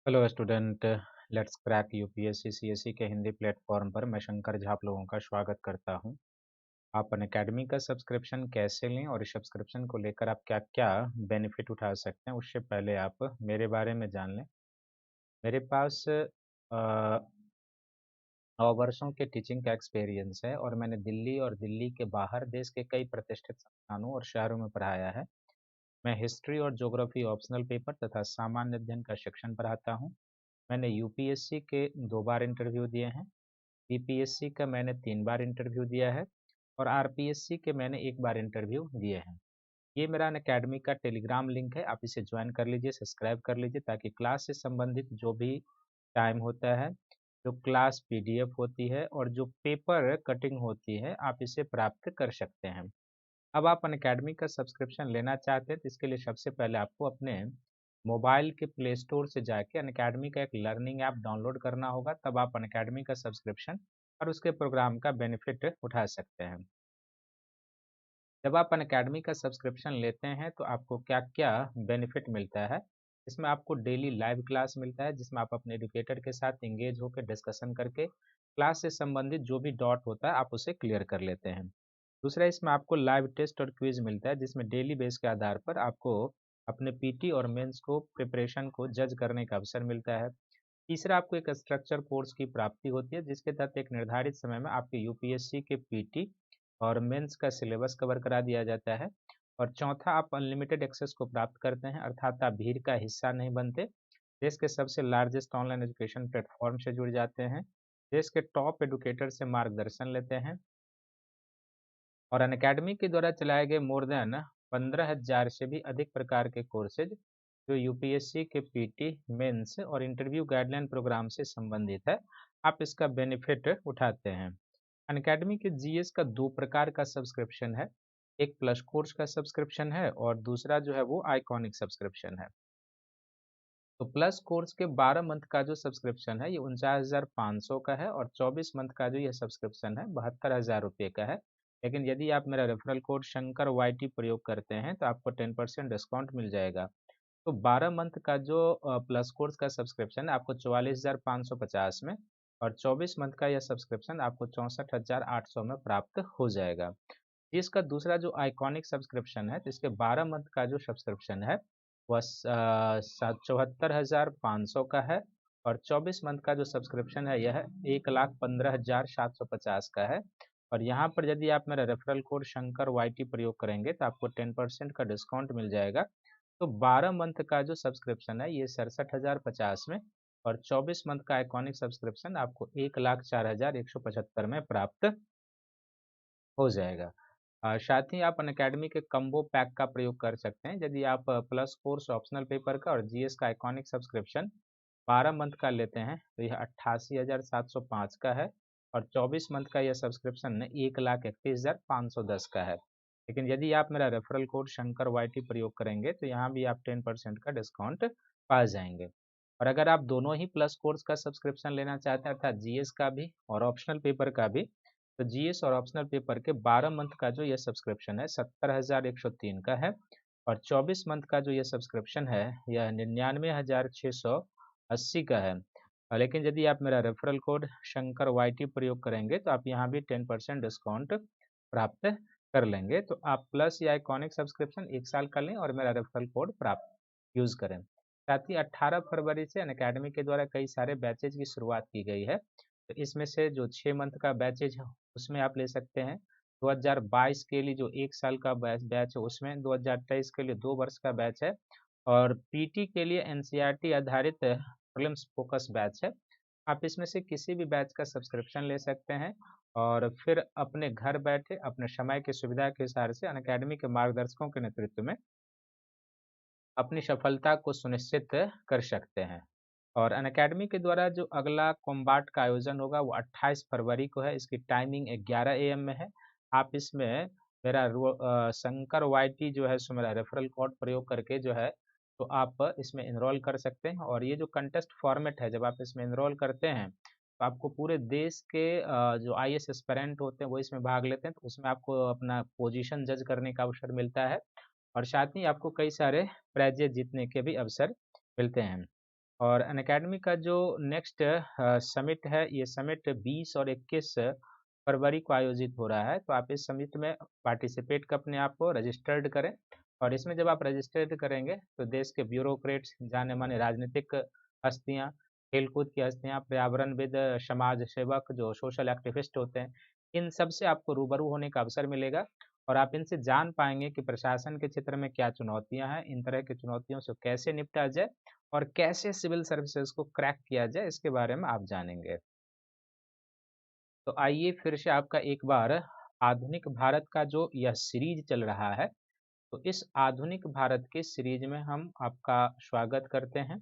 Hello student. Let's crack UPSC CSE के Hindi platform पर मैं शंकर झा आप लोगों का स्वागत करता हूं। आप अनअकैडमी का सब्सक्रिप्शन कैसे लें और इस सब्सक्रिप्शन को लेकर आप क्या क्या बेनिफिट उठा सकते हैं, उससे पहले आप मेरे बारे में जान लें। मेरे पास 9 वर्षों के टीचिंग का एक्सपीरियंस है और मैंने दिल्ली और दिल्ली के बाहर देश के कई प्रतिष्ठित संस्थानों और शहरों में पढ़ाया है। मैं हिस्ट्री और ज्योग्राफी ऑप्शनल पेपर तथा सामान्य अध्ययन का सेक्शन पढ़ाता हूँ। मैंने यूपीएससी के 2 बार इंटरव्यू दिए हैं। बीपीएससी का मैंने 3 बार इंटरव्यू दिया है और आरपीएससी के मैंने 1 बार इंटरव्यू दिए हैं। ये मेरा अनअकैडमी का टेलीग्राम लिंक है, आप इसे ज्वाइन कर लीजिए, सब्सक्राइब कर लीजिए, ताकि क्लास से संबंधित जो भी टाइम होता है, जो क्लास पीडीएफ होती है और जो पेपर कटिंग होती है, आप इसे प्राप्त कर सकते हैं। अब आप अनअकैडमी का सब्सक्रिप्शन लेना चाहते हैं तो इसके लिए सबसे पहले आपको अपने मोबाइल के प्ले स्टोर से जाके अनअकैडमी का एक लर्निंग ऐप डाउनलोड करना होगा, तब आप अनअकैडमी का सब्सक्रिप्शन और उसके प्रोग्राम का बेनिफिट उठा सकते हैं। जब आप अनअकैडमी का सब्सक्रिप्शन लेते हैं तो आपको क्या-क्या बेनिफिट मिलता है। इसमें आपको डेली लाइव क्लास मिलता है, जिसमें आप अपने एजुकेटर के साथ एंगेज होकर डिस्कशन करके क्लास से संबंधित जो भी डाउट होता है आप उसे क्लियर कर लेते हैं। दूसरा, इसमें आपको लाइव टेस्ट और क्विज मिलता है, जिसमें डेली बेस के आधार पर आपको अपने पीटी और मेंस को प्रिपरेशन को जज करने का अवसर मिलता है। तीसरा, आपको एक स्ट्रक्चर कोर्स की प्राप्ति होती है, जिसके तहत एक निर्धारित समय में आपके यूपीएससी के पीटी और मेंस का सिलेबस कवर करा दिया जाता है। और चौथा, आप अनलिमिटेड एक्सेस को प्राप्त करते हैं, अर्थात आप भीड़ का हिस्सा नहीं बनते। देश के सबसे लार्जेस्ट ऑनलाइन एजुकेशन प्लेटफॉर्म से जुड़ जाते हैं, देश के टॉप एडुकेटर से मार्गदर्शन लेते हैं और अनअकैडमी के द्वारा चलाए गए मोर देन 15,000 से भी अधिक प्रकार के कोर्सेज जो यूपीएससी के पीटी, मेंस और इंटरव्यू गाइडलाइन प्रोग्राम से संबंधित है, आप इसका बेनिफिट उठाते हैं। अनअकैडमी के जीएस का 2 प्रकार का सब्सक्रिप्शन है। एक प्लस कोर्स का सब्सक्रिप्शन है और दूसरा जो है वो आइकॉनिक सब्सक्रिप्शन है। तो प्लस कोर्स के 12 मंथ का जो सब्सक्रिप्शन है ये 49,500 का है और 24 मंथ का जो ये सब्सक्रिप्शन है 72,000 रुपये का है। लेकिन यदि आप मेरा रेफरल कोड शंकर वाई प्रयोग करते हैं तो आपको 10% डिस्काउंट मिल जाएगा। तो 12 मंथ का जो प्लस कोर्स का सब्सक्रिप्शन है आपको 44,550 में और 24 मंथ का यह सब्सक्रिप्शन आपको 64,800 में प्राप्त हो जाएगा। इसका दूसरा जो आइकॉनिक सब्सक्रिप्शन है तो इसके 12 मंथ का जो सब्सक्रिप्शन है वह 74,500 का है और 24 मंथ का जो सब्सक्रिप्शन है यह 1,15,750 का है। और यहाँ पर यदि आप मेरा रेफरल कोड शंकर वाई प्रयोग करेंगे तो आपको 10% का डिस्काउंट मिल जाएगा। तो 12 मंथ का जो सब्सक्रिप्शन है ये 67,050 में और 24 मंथ का आइकॉनिक सब्सक्रिप्शन आपको 1,04,175 में प्राप्त हो जाएगा। साथ ही आप अनअकैडमी के कम्बो पैक का प्रयोग कर सकते हैं। यदि आप प्लस कोर्स ऑप्शनल पेपर का और जीएस का आइकॉनिक सब्सक्रिप्शन 12 मंथ का लेते हैं तो यह 88,705 का है और 24 मंथ का यह सब्सक्रिप्शन 1,31,510 का है। लेकिन यदि आप मेरा रेफरल कोड शंकर वाई प्रयोग करेंगे तो यहाँ भी आप 10% का डिस्काउंट पा जाएंगे। और अगर आप दोनों ही प्लस कोर्स का सब्सक्रिप्शन लेना चाहते हैं, अर्थात जीएस का भी और ऑप्शनल पेपर का भी, तो जीएस और ऑप्शनल पेपर के 12 मंथ का जो ये सब्सक्रिप्शन है 70,103 का है और 24 मंथ का जो ये सब्सक्रिप्शन है यह 99,680 का है। लेकिन यदि आप मेरा रेफरल कोड शंकर वाई प्रयोग करेंगे तो आप यहाँ भी 10% डिस्काउंट प्राप्त कर लेंगे। तो आप प्लस या आइकॉनिक सब्सक्रिप्शन 1 साल का लें और मेरा रेफरल कोड प्राप्त यूज़ करें। साथ ही 18 फरवरी से अनअकैडमी के द्वारा कई सारे बैचेज की शुरुआत की गई है। तो इसमें से जो 6 मंथ का बैचेज है उसमें आप ले सकते हैं। 2022 के लिए जो 1 साल का बैच है उसमें, 2023 के लिए 2 वर्ष का बैच है और पीटी के लिए एनसीईआरटी आधारित प्रीलिम्स फोकस बैच है। आप इसमें से किसी भी बैच का सब्सक्रिप्शन ले सकते हैं और फिर अपने घर बैठे अपने समय की सुविधा के हिसाब से अनअकैडमी के मार्गदर्शकों के नेतृत्व में अपनी सफलता को सुनिश्चित कर सकते हैं। और अनअकैडमी के द्वारा जो अगला कॉम्बाट का आयोजन होगा वो 28 फरवरी को है। इसकी टाइमिंग 11 एएम में है। आप इसमें मेरा शंकर वाईटी जो है सो मेरा रेफरल कोड प्रयोग करके जो है तो आप इसमें इनरोल कर सकते हैं। और ये जो कंटेस्ट फॉर्मेट है, जब आप इसमें इनरोल करते हैं तो आपको पूरे देश के जो आईएएस एस्पिरेंट होते हैं वो इसमें भाग लेते हैं, तो उसमें आपको अपना पोजीशन जज करने का अवसर मिलता है और साथ ही आपको कई सारे प्राइजेज जीतने के भी अवसर मिलते हैं। और अनअकैडमी का जो नेक्स्ट समिट है, ये समिट 20 और 21 फरवरी को आयोजित हो रहा है। तो आप इस समिट में पार्टिसिपेट कर अपने आप को रजिस्टर्ड करें। और इसमें जब आप रजिस्टर्ड करेंगे तो देश के ब्यूरोक्रेट्स, जाने माने राजनीतिक हस्तियाँ, खेलकूद की हस्तियाँ, पर्यावरणविद, समाज सेवक, जो सोशल एक्टिविस्ट होते हैं, इन सब से आपको रूबरू होने का अवसर मिलेगा। और आप इनसे जान पाएंगे कि प्रशासन के क्षेत्र में क्या चुनौतियां हैं, इन तरह की चुनौतियों से कैसे निपटा जाए और कैसे सिविल सर्विसेज को क्रैक किया जाए, इसके बारे में आप जानेंगे। तो आइए फिर से आपका एक बार आधुनिक भारत का जो यह सीरीज चल रहा है, तो इस आधुनिक भारत के सीरीज में हम आपका स्वागत करते हैं।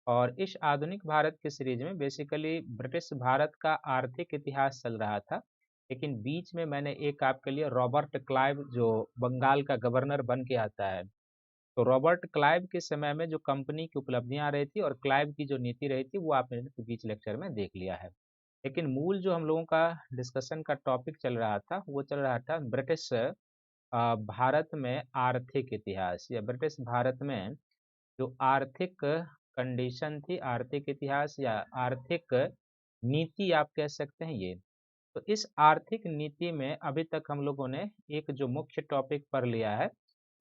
और इस आधुनिक भारत की सीरीज में बेसिकली ब्रिटिश भारत का आर्थिक इतिहास चल रहा था, लेकिन बीच में मैंने एक आपके लिए रॉबर्ट क्लाइव, जो बंगाल का गवर्नर बन के आता है, तो रॉबर्ट क्लाइव के समय में जो कंपनी की उपलब्धियां रही थी और क्लाइव की जो नीति रही थी, वो आपने बीच लेक्चर में देख लिया है। लेकिन मूल जो हम लोगों का डिस्कशन का टॉपिक चल रहा था, वो चल रहा था ब्रिटिश भारत में आर्थिक इतिहास, या ब्रिटिश भारत में जो आर्थिक कंडीशन थी, आर्थिक इतिहास या आर्थिक नीति आप कह सकते हैं ये। तो इस आर्थिक नीति में अभी तक हम लोगों ने एक जो मुख्य टॉपिक पढ़ लिया है,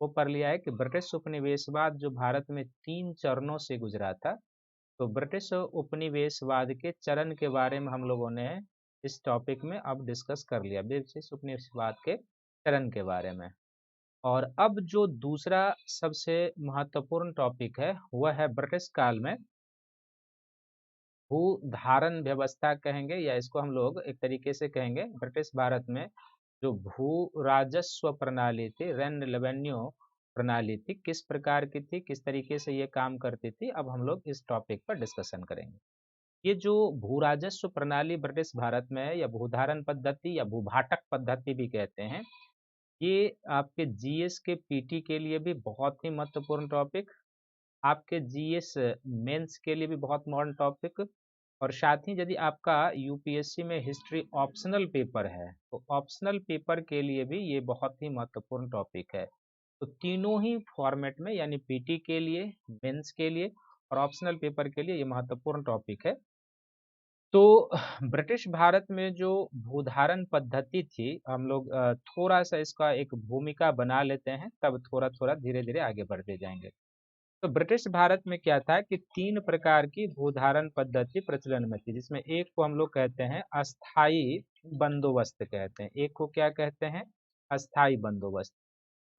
वो पढ़ लिया है कि ब्रिटिश उपनिवेशवाद जो भारत में 3 चरणों से गुजरा था। तो ब्रिटिश उपनिवेशवाद के चरण के बारे में हम लोगों ने इस टॉपिक में अब डिस्कस कर लिया, ब्रिटिश उपनिवेशवाद के चरण के बारे में। और अब जो दूसरा सबसे महत्वपूर्ण टॉपिक है, वह है ब्रिटिश काल में भूधारण व्यवस्था कहेंगे, या इसको हम लोग एक तरीके से कहेंगे ब्रिटिश भारत में जो भू राजस्व प्रणाली थी, रेंट रेवेन्यू प्रणाली थी, किस प्रकार की थी, किस तरीके से ये काम करती थी, अब हम लोग इस टॉपिक पर डिस्कशन करेंगे। ये जो भू राजस्व प्रणाली ब्रिटिश भारत में है, या भूधारण पद्धति या भूभाटक पद्धति भी कहते हैं, ये आपके जीएस के पीटी के लिए भी बहुत ही महत्वपूर्ण टॉपिक, आपके जीएस मेंस के लिए भी बहुत मॉडर्न टॉपिक, और साथ ही यदि आपका यूपीएससी में हिस्ट्री ऑप्शनल पेपर है, तो ऑप्शनल पेपर के लिए भी ये बहुत ही महत्वपूर्ण टॉपिक है। तो तीनों ही फॉर्मेट में, यानी पीटी के लिए, मेंस के लिए और ऑप्शनल पेपर के लिए ये महत्वपूर्ण टॉपिक है। तो ब्रिटिश भारत में जो भूधारण पद्धति थी, हम लोग थोड़ा सा इसका एक भूमिका बना लेते हैं, तब थोड़ा थोड़ा धीरे धीरे आगे बढ़ते जाएंगे। तो ब्रिटिश भारत में क्या था कि 3 प्रकार की भूधारण पद्धति प्रचलन में थी, जिसमें एक को हम लोग कहते हैं अस्थाई बंदोबस्त कहते हैं। एक को क्या कहते हैं? अस्थाई बंदोबस्त।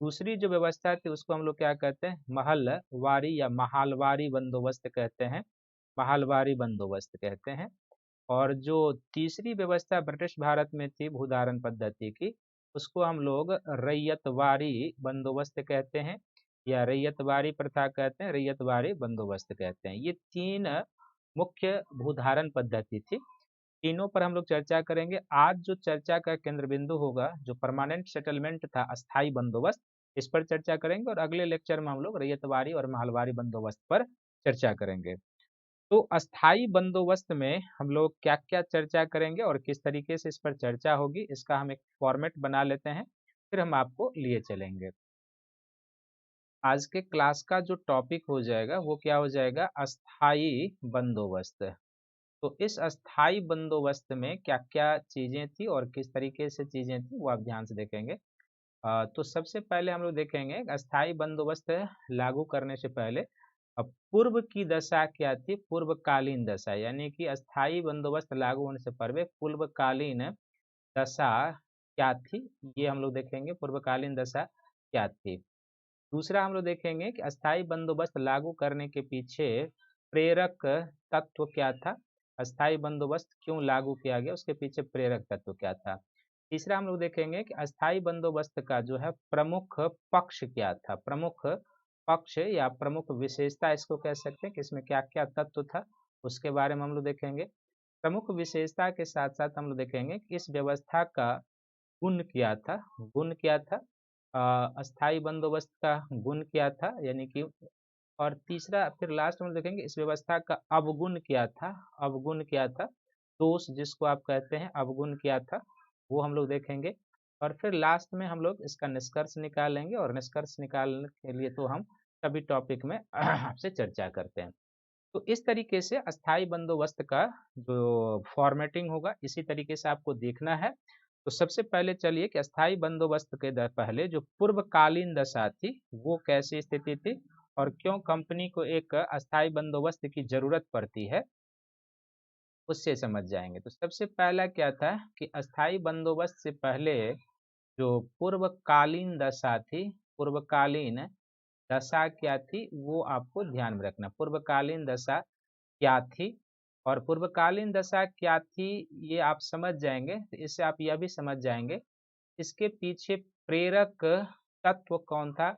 दूसरी जो व्यवस्था थी उसको हम लोग क्या कहते हैं? महलवारी या महालवारी बंदोबस्त कहते हैं, महालवारी बंदोबस्त कहते हैं। और जो तीसरी व्यवस्था ब्रिटिश भारत में थी भूधारण पद्धति की, उसको हम लोग रैयतवारी बंदोबस्त कहते हैं, या रैयतवारी प्रथा कहते हैं, रैयतवारी बंदोबस्त कहते हैं। ये 3 मुख्य भूधारण पद्धति थी, तीनों पर हम लोग चर्चा करेंगे। आज जो चर्चा का केंद्र बिंदु होगा, जो परमानेंट सेटलमेंट था, अस्थाई बंदोबस्त, इस पर चर्चा करेंगे, और अगले लेक्चर में हम लोग रैयतवारी और महलवारी बंदोबस्त पर चर्चा करेंगे। तो अस्थाई बंदोबस्त में हम लोग क्या क्या चर्चा करेंगे और किस तरीके से इस पर चर्चा होगी, इसका हम एक फॉर्मेट बना लेते हैं, फिर हम आपको लिए चलेंगे। आज के क्लास का जो टॉपिक हो जाएगा वो क्या हो जाएगा? अस्थाई बंदोबस्त। तो इस अस्थाई बंदोबस्त में क्या क्या चीजें थी और किस तरीके से चीजें थी, वो आप ध्यान से देखेंगे। तो सबसे पहले हम लोग देखेंगे अस्थाई बंदोबस्त लागू करने से पहले अब पूर्व की दशा क्या थी, पूर्वकालीन दशा, यानी कि अस्थाई बंदोबस्त लागू होने से पहले पूर्वकालीन दशा क्या थी, ये हम लोग देखेंगे, पूर्वकालीन दशा क्या थी। दूसरा हम लोग देखेंगे कि अस्थाई बंदोबस्त लागू करने के पीछे प्रेरक तत्व क्या था, अस्थाई बंदोबस्त क्यों लागू किया गया, उसके पीछे प्रेरक तत्व क्या था। तीसरा हम लोग देखेंगे कि अस्थाई बंदोबस्त का जो है प्रमुख पक्ष क्या था, प्रमुख पक्ष या प्रमुख विशेषता इसको कह सकते हैं कि इसमें क्या क्या तत्व था, उसके बारे में हम लोग देखेंगे। प्रमुख विशेषता के साथ साथ हम लोग देखेंगे कि इस व्यवस्था का गुण क्या था, गुण क्या था, अस्थाई बंदोबस्त का गुण क्या था, यानी कि, और तीसरा फिर लास्ट में देखेंगे इस व्यवस्था का अवगुण क्या था, अवगुण क्या था, दोष जिसको आप कहते हैं, अवगुण क्या था, वो हम लोग देखेंगे। और फिर लास्ट में हम लोग इसका निष्कर्ष निकालेंगे, और निष्कर्ष निकालने के लिए तो हम सभी टॉपिक में आपसे चर्चा करते हैं। तो इस तरीके से अस्थाई बंदोबस्त का जो फॉर्मेटिंग होगा इसी तरीके से आपको देखना है। तो सबसे पहले चलिए कि अस्थाई बंदोबस्त के पहले जो पूर्वकालीन दशा थी वो कैसी स्थिति थी और क्यों कंपनी को एक अस्थाई बंदोबस्त की जरूरत पड़ती है, उससे समझ जाएंगे। तो सबसे पहला क्या था कि अस्थाई बंदोबस्त से पहले जो पूर्वकालीन दशा थी, पूर्वकालीन दशा क्या थी वो आपको ध्यान में रखना। पूर्वकालीन दशा क्या थी और पूर्वकालीन दशा क्या थी ये आप समझ जाएंगे, तो इससे आप यह भी समझ जाएंगे इसके पीछे प्रेरक तत्व कौन था,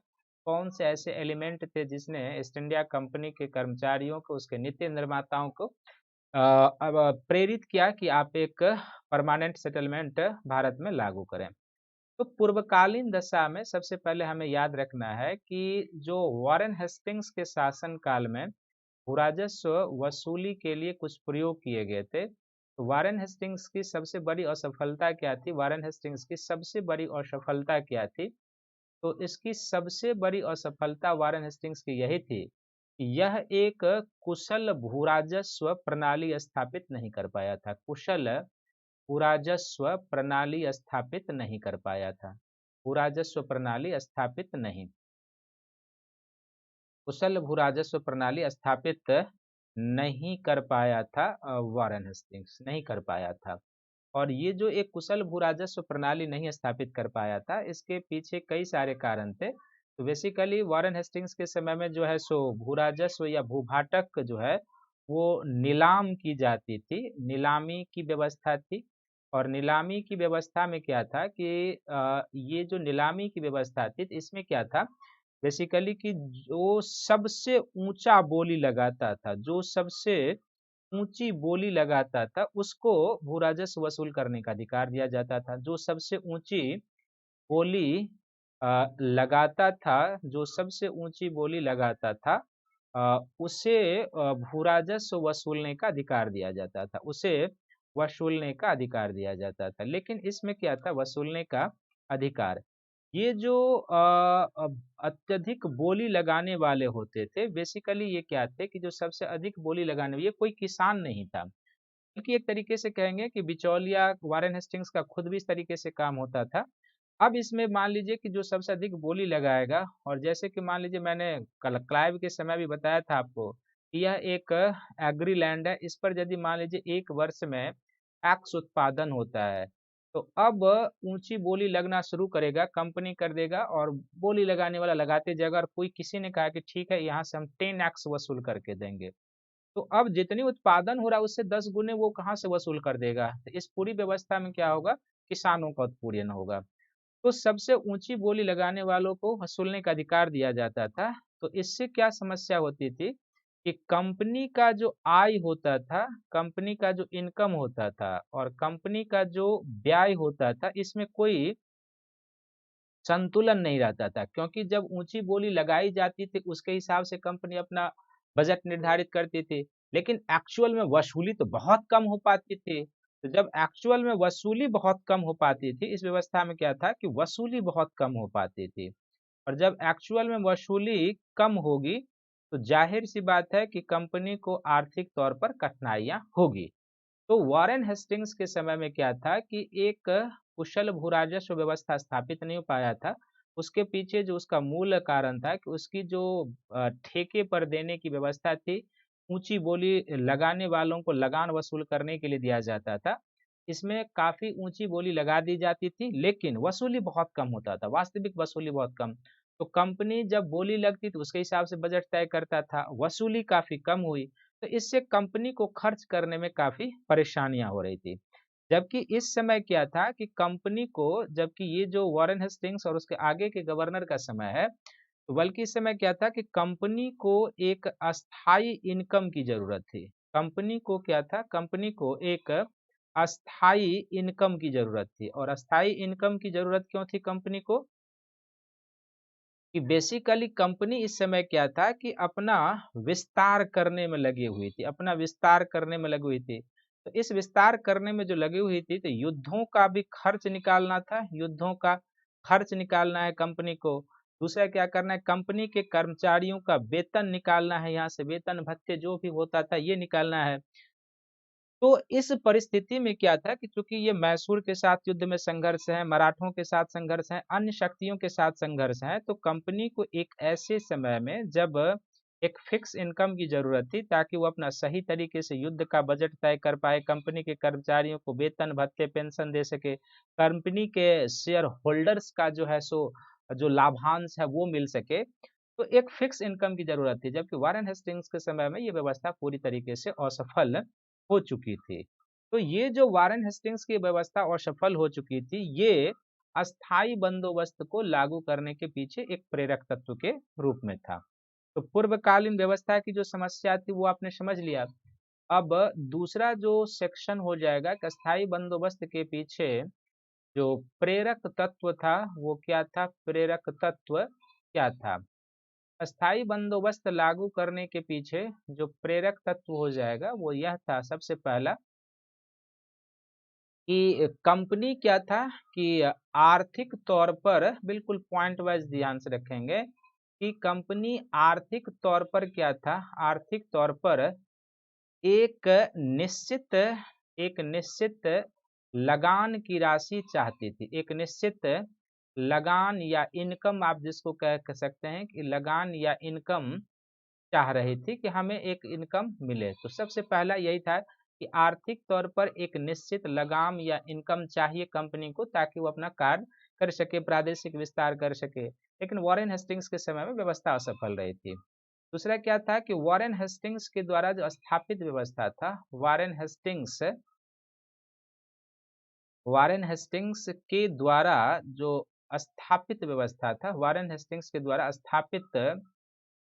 कौन से ऐसे एलिमेंट थे जिसने ईस्ट इंडिया कंपनी के कर्मचारियों को, उसके नीति निर्माताओं को अब प्रेरित किया कि आप एक परमानेंट सेटलमेंट भारत में लागू करें। तो पूर्वकालीन दशा में सबसे पहले हमें याद रखना है कि जो वॉरेन हेस्टिंग्स के शासन काल में भूराजस्व वसूली के लिए कुछ प्रयोग किए गए थे। तो वारेन हेस्टिंग्स की सबसे बड़ी असफलता क्या थी, वारेन हेस्टिंग्स की सबसे बड़ी असफलता क्या थी, तो इसकी सबसे बड़ी असफलता वारेन हेस्टिंग्स की यही थी कि यह एक कुशल भूराजस्व प्रणाली स्थापित नहीं कर पाया था, कुशल भूराजस्व प्रणाली स्थापित नहीं कर पाया था, भूराजस्व प्रणाली स्थापित नहीं, कुशल भूराजस्व प्रणाली स्थापित नहीं कर पाया था, वारेन हेस्टिंग्स नहीं कर पाया था। और ये जो एक कुशल भूराजस्व प्रणाली नहीं स्थापित कर पाया था इसके पीछे कई सारे कारण थे। तो बेसिकली वारेन हेस्टिंग्स के समय में जो है सो भूराजस्व या भूभाटक जो है वो नीलाम की जाती थी, नीलामी की व्यवस्था थी। और नीलामी की व्यवस्था में क्या था कि ये जो नीलामी की व्यवस्था थी इसमें क्या था बेसिकली कि जो सबसे ऊंचा बोली लगाता था, जो सबसे ऊंची बोली लगाता था उसको भू राजस्व वसूल करने का अधिकार दिया जाता था। जो सबसे ऊंची बोली लगाता था, जो सबसे ऊंची बोली लगाता था उसे भू राजस्व वसूलने का अधिकार दिया जाता था, उसे वसूलने का अधिकार दिया जाता था। लेकिन इसमें क्या था वसूलने का अधिकार, ये जो अत्यधिक बोली लगाने वाले होते थे बेसिकली ये क्या थे कि जो सबसे अधिक बोली लगाने ये कोई किसान नहीं था, बल्कि एक तरीके से कहेंगे कि बिचौलिया, वारेन हेस्टिंग्स का खुद भी इस तरीके से काम होता था। अब इसमें मान लीजिए कि जो सबसे अधिक बोली लगाएगा, और जैसे कि मान लीजिए मैंने कल क्लाइव के समय भी बताया था आपको कि यह एक एग्री लैंड है, इस पर यदि मान लीजिए एक वर्ष में एक्स उत्पादन होता है तो अब ऊंची बोली लगना शुरू करेगा, कंपनी कर देगा और बोली लगाने वाला लगाते जाएगा और कोई किसी ने कहा कि ठीक है यहाँ से हम 10x वसूल करके देंगे, तो अब जितनी उत्पादन हो रहा है उससे 10 गुने वो कहाँ से वसूल कर देगा, तो इस पूरी व्यवस्था में क्या होगा, किसानों का उत्पीड़न होगा। तो सबसे ऊंची बोली लगाने वालों को वसूलने का अधिकार दिया जाता था। तो इससे क्या समस्या होती थी कि कंपनी का जो आय होता था, कंपनी का जो इनकम होता था और कंपनी का जो व्यय होता था इसमें कोई संतुलन नहीं रहता था, क्योंकि जब ऊंची बोली लगाई जाती थी उसके हिसाब से कंपनी अपना बजट निर्धारित करती थी, लेकिन एक्चुअल में वसूली तो बहुत कम हो पाती थी। तो जब एक्चुअल में वसूली बहुत कम हो पाती थी, इस व्यवस्था में क्या था कि वसूली बहुत कम हो पाती थी, और जब एक्चुअल में वसूली कम होगी तो जाहिर सी बात है कि कंपनी को आर्थिक तौर पर कठिनाइयां होगी। तो वॉरेन हेस्टिंग्स के समय में क्या था कि एक कुशल भूराजस्व व्यवस्था स्थापित नहीं हो पाया था। उसके पीछे जो उसका मूल कारण था कि उसकी जो ठेके पर देने की व्यवस्था थी, ऊंची बोली लगाने वालों को लगान वसूल करने के लिए दिया जाता था, इसमें काफी ऊंची बोली लगा दी जाती थी लेकिन वसूली बहुत कम होता था, वास्तविक वसूली बहुत कम। तो कंपनी जब बोली लगती तो उसके हिसाब से बजट तय करता था, वसूली काफी कम हुई, तो इससे कंपनी को खर्च करने में काफी परेशानियां हो रही थी। जबकि इस समय क्या था कि कंपनी को, जबकि ये जो वॉरेन हेस्टिंग्स और उसके आगे के गवर्नर का समय है, तो बल्कि इस समय क्या था कि कंपनी को एक अस्थाई इनकम की जरूरत थी। कंपनी को क्या था, कंपनी को एक अस्थाई इनकम की जरूरत थी। और अस्थाई इनकम की जरूरत क्यों थी कंपनी को, कि बेसिकली कंपनी इस समय क्या था कि अपना विस्तार करने में लगी हुई थी, अपना विस्तार करने में लगी हुई थी। तो इस विस्तार करने में जो लगी हुई थी तो युद्धों का भी खर्च निकालना था, युद्धों का खर्च निकालना है कंपनी को। दूसरा क्या करना है, कंपनी के कर्मचारियों का वेतन निकालना है, यहाँ से वेतन भत्ते जो भी होता था ये निकालना है। तो इस परिस्थिति में क्या था कि चूंकि ये मैसूर के साथ युद्ध में संघर्ष है, मराठों के साथ संघर्ष है, अन्य शक्तियों के साथ संघर्ष है, तो कंपनी को एक ऐसे समय में जब एक फिक्स इनकम की जरूरत थी ताकि वो अपना सही तरीके से युद्ध का बजट तय कर पाए, कंपनी के कर्मचारियों को वेतन भत्ते पेंशन दे सके, कंपनी के शेयर होल्डर्स का जो है सो जो लाभांश है वो मिल सके, तो एक फिक्स इनकम की जरूरत थी। जबकि वारेन हेस्टिंग्स के समय में ये व्यवस्था पूरी तरीके से असफल हो चुकी थी। तो ये जो वारेन हेस्टिंग्स की व्यवस्था असफल हो चुकी थी, ये अस्थाई बंदोबस्त को लागू करने के पीछे एक प्रेरक तत्व के रूप में था। तो पूर्वकालीन व्यवस्था की जो समस्या थी वो आपने समझ लिया। अब दूसरा जो सेक्शन हो जाएगा कि अस्थाई बंदोबस्त के पीछे जो प्रेरक तत्व था वो क्या था, प्रेरक तत्व क्या था। अस्थाई बंदोबस्त लागू करने के पीछे जो प्रेरक तत्व हो जाएगा वो यह था, सबसे पहला कि कंपनी क्या था कि आर्थिक तौर पर, बिल्कुल पॉइंट वाइज ध्यान से रखेंगे कि कंपनी आर्थिक तौर पर क्या था, आर्थिक तौर पर एक निश्चित एक निश्चित लगान की राशि चाहती थी, एक निश्चित लगान या इनकम आप जिसको कह सकते हैं कि लगान या इनकम चाह रही थी कि हमें एक इनकम मिले। तो सबसे पहला यही था कि आर्थिक तौर पर एक निश्चित लगाम या इनकम चाहिए कंपनी को ताकि वो अपना कार्य कर सके, प्रादेशिक विस्तार कर सके। लेकिन वॉरेन हेस्टिंग्स के समय में व्यवस्था असफल रही थी। दूसरा क्या था कि वॉरेन हेस्टिंग्स के द्वारा जो स्थापित व्यवस्था था, वारेन हेस्टिंग्स के द्वारा जो स्थापित व्यवस्था था, वारेन हेस्टिंग्स के द्वारा स्थापित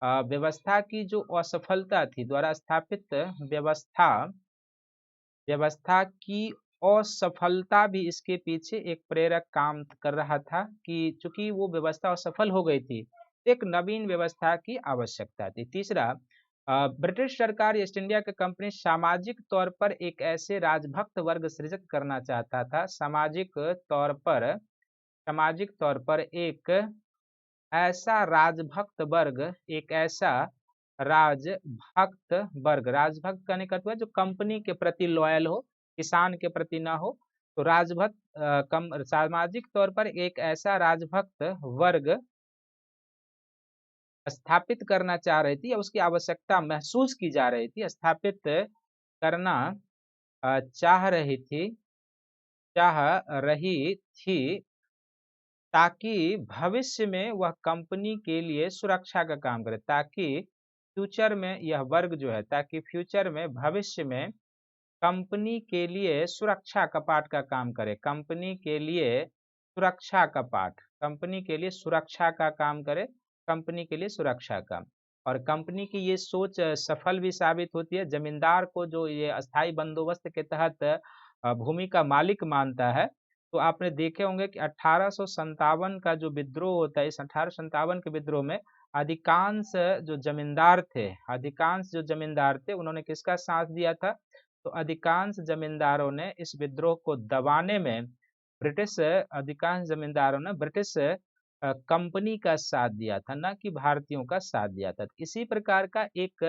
व्यवस्था की जो असफलता थी, द्वारा स्थापित व्यवस्था व्यवस्था की असफलता भी इसके पीछे एक प्रेरक काम कर रहा था कि चूंकि वो व्यवस्था असफल हो गई थी, एक नवीन व्यवस्था की आवश्यकता थी। तीसरा, ब्रिटिश सरकार ईस्ट इंडिया की कंपनी सामाजिक तौर पर एक ऐसे राजभक्त वर्ग सृजित करना चाहता था, सामाजिक तौर पर एक ऐसा राजभक्त वर्ग, एक ऐसा राजभक्त वर्ग, राजभक्त कहने का मतलब जो कंपनी के प्रति लॉयल हो, किसान के प्रति ना हो। तो राजभक्त सामाजिक तौर पर एक ऐसा राजभक्त वर्ग स्थापित करना चाह रही थी या उसकी आवश्यकता महसूस की जा रही थी, स्थापित करना चाह रही थी ताकि भविष्य में वह कंपनी के लिए सुरक्षा का काम करे, ताकि फ्यूचर में यह वर्ग जो है, ताकि फ्यूचर में भविष्य में कंपनी के लिए सुरक्षा कपाट का काम करे, कंपनी के लिए सुरक्षा कपाट, कंपनी के लिए सुरक्षा का काम करे, कंपनी के लिए सुरक्षा का। और कंपनी की ये सोच सफल भी साबित होती है। जमींदार को जो ये अस्थाई बंदोबस्त के तहत भूमि का मालिक मानता है, तो आपने देखे होंगे कि 1857 का जो विद्रोह होता है, इस 1857 के विद्रोह में अधिकांश जो जमींदार थे उन्होंने किसका साथ दिया था, तो अधिकांश जमींदारों ने इस विद्रोह को दबाने में अधिकांश जमींदारों ने ब्रिटिश कंपनी का साथ दिया था, न कि भारतीयों का साथ दिया था। इसी प्रकार का एक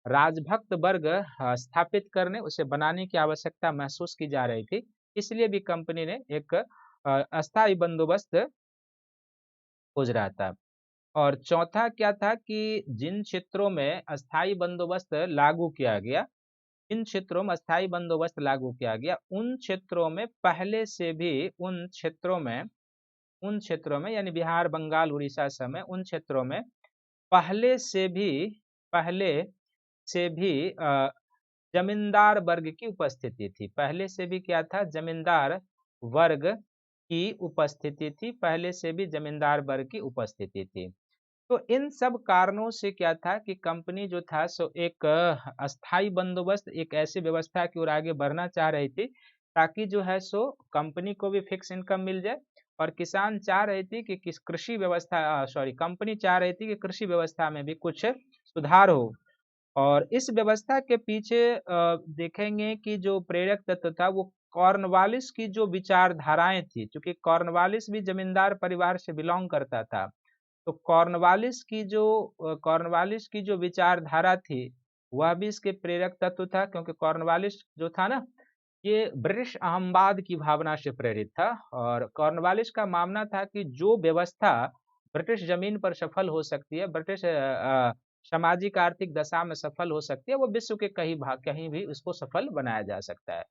राजभक्त वर्ग स्थापित करने, उसे बनाने की आवश्यकता महसूस की जा रही थी, इसलिए भी कंपनी ने एक अस्थायी बंदोबस्त खोज रहा था। और चौथा क्या था कि जिन क्षेत्रों में अस्थायी बंदोबस्त लागू किया गया, इन क्षेत्रों में अस्थायी बंदोबस्त लागू किया गया, उन क्षेत्रों में पहले से भी उन क्षेत्रों में यानी बिहार, बंगाल, उड़ीसा समय, उन क्षेत्रों में पहले से भी जमींदार वर्ग की उपस्थिति थी, पहले से भी क्या था, जमींदार वर्ग की उपस्थिति थी, पहले से भी जमींदार वर्ग की उपस्थिति थी। तो इन सब कारणों से क्या था कि कंपनी जो था सो एक अस्थाई बंदोबस्त, एक ऐसी व्यवस्था की ओर आगे बढ़ना चाह रही थी ताकि जो है सो कंपनी को भी फिक्स इनकम मिल जाए, और किसान चाह रही थी कि किस कृषि व्यवस्था कंपनी चाह रही थी कि कृषि व्यवस्था में भी कुछ सुधार हो। और इस व्यवस्था के पीछे देखेंगे कि जो प्रेरक तत्व था वो कॉर्नवालिस की जो विचारधाराएं थी, क्योंकि कॉर्नवालिस भी जमींदार परिवार से बिलोंग करता था, तो कॉर्नवालिस की जो विचारधारा थी वह भी इसके प्रेरक तत्व था, क्योंकि कॉर्नवालिस जो था ना, ये ब्रिटिश अहमवाद की भावना से प्रेरित था। और कॉर्नवालिस का मानना था कि जो व्यवस्था ब्रिटिश जमीन पर सफल हो सकती है, ब्रिटिश सामाजिक आर्थिक दशा में सफल हो सकती है, वो विश्व के कहीं भी उसको सफल बनाया जा सकता है।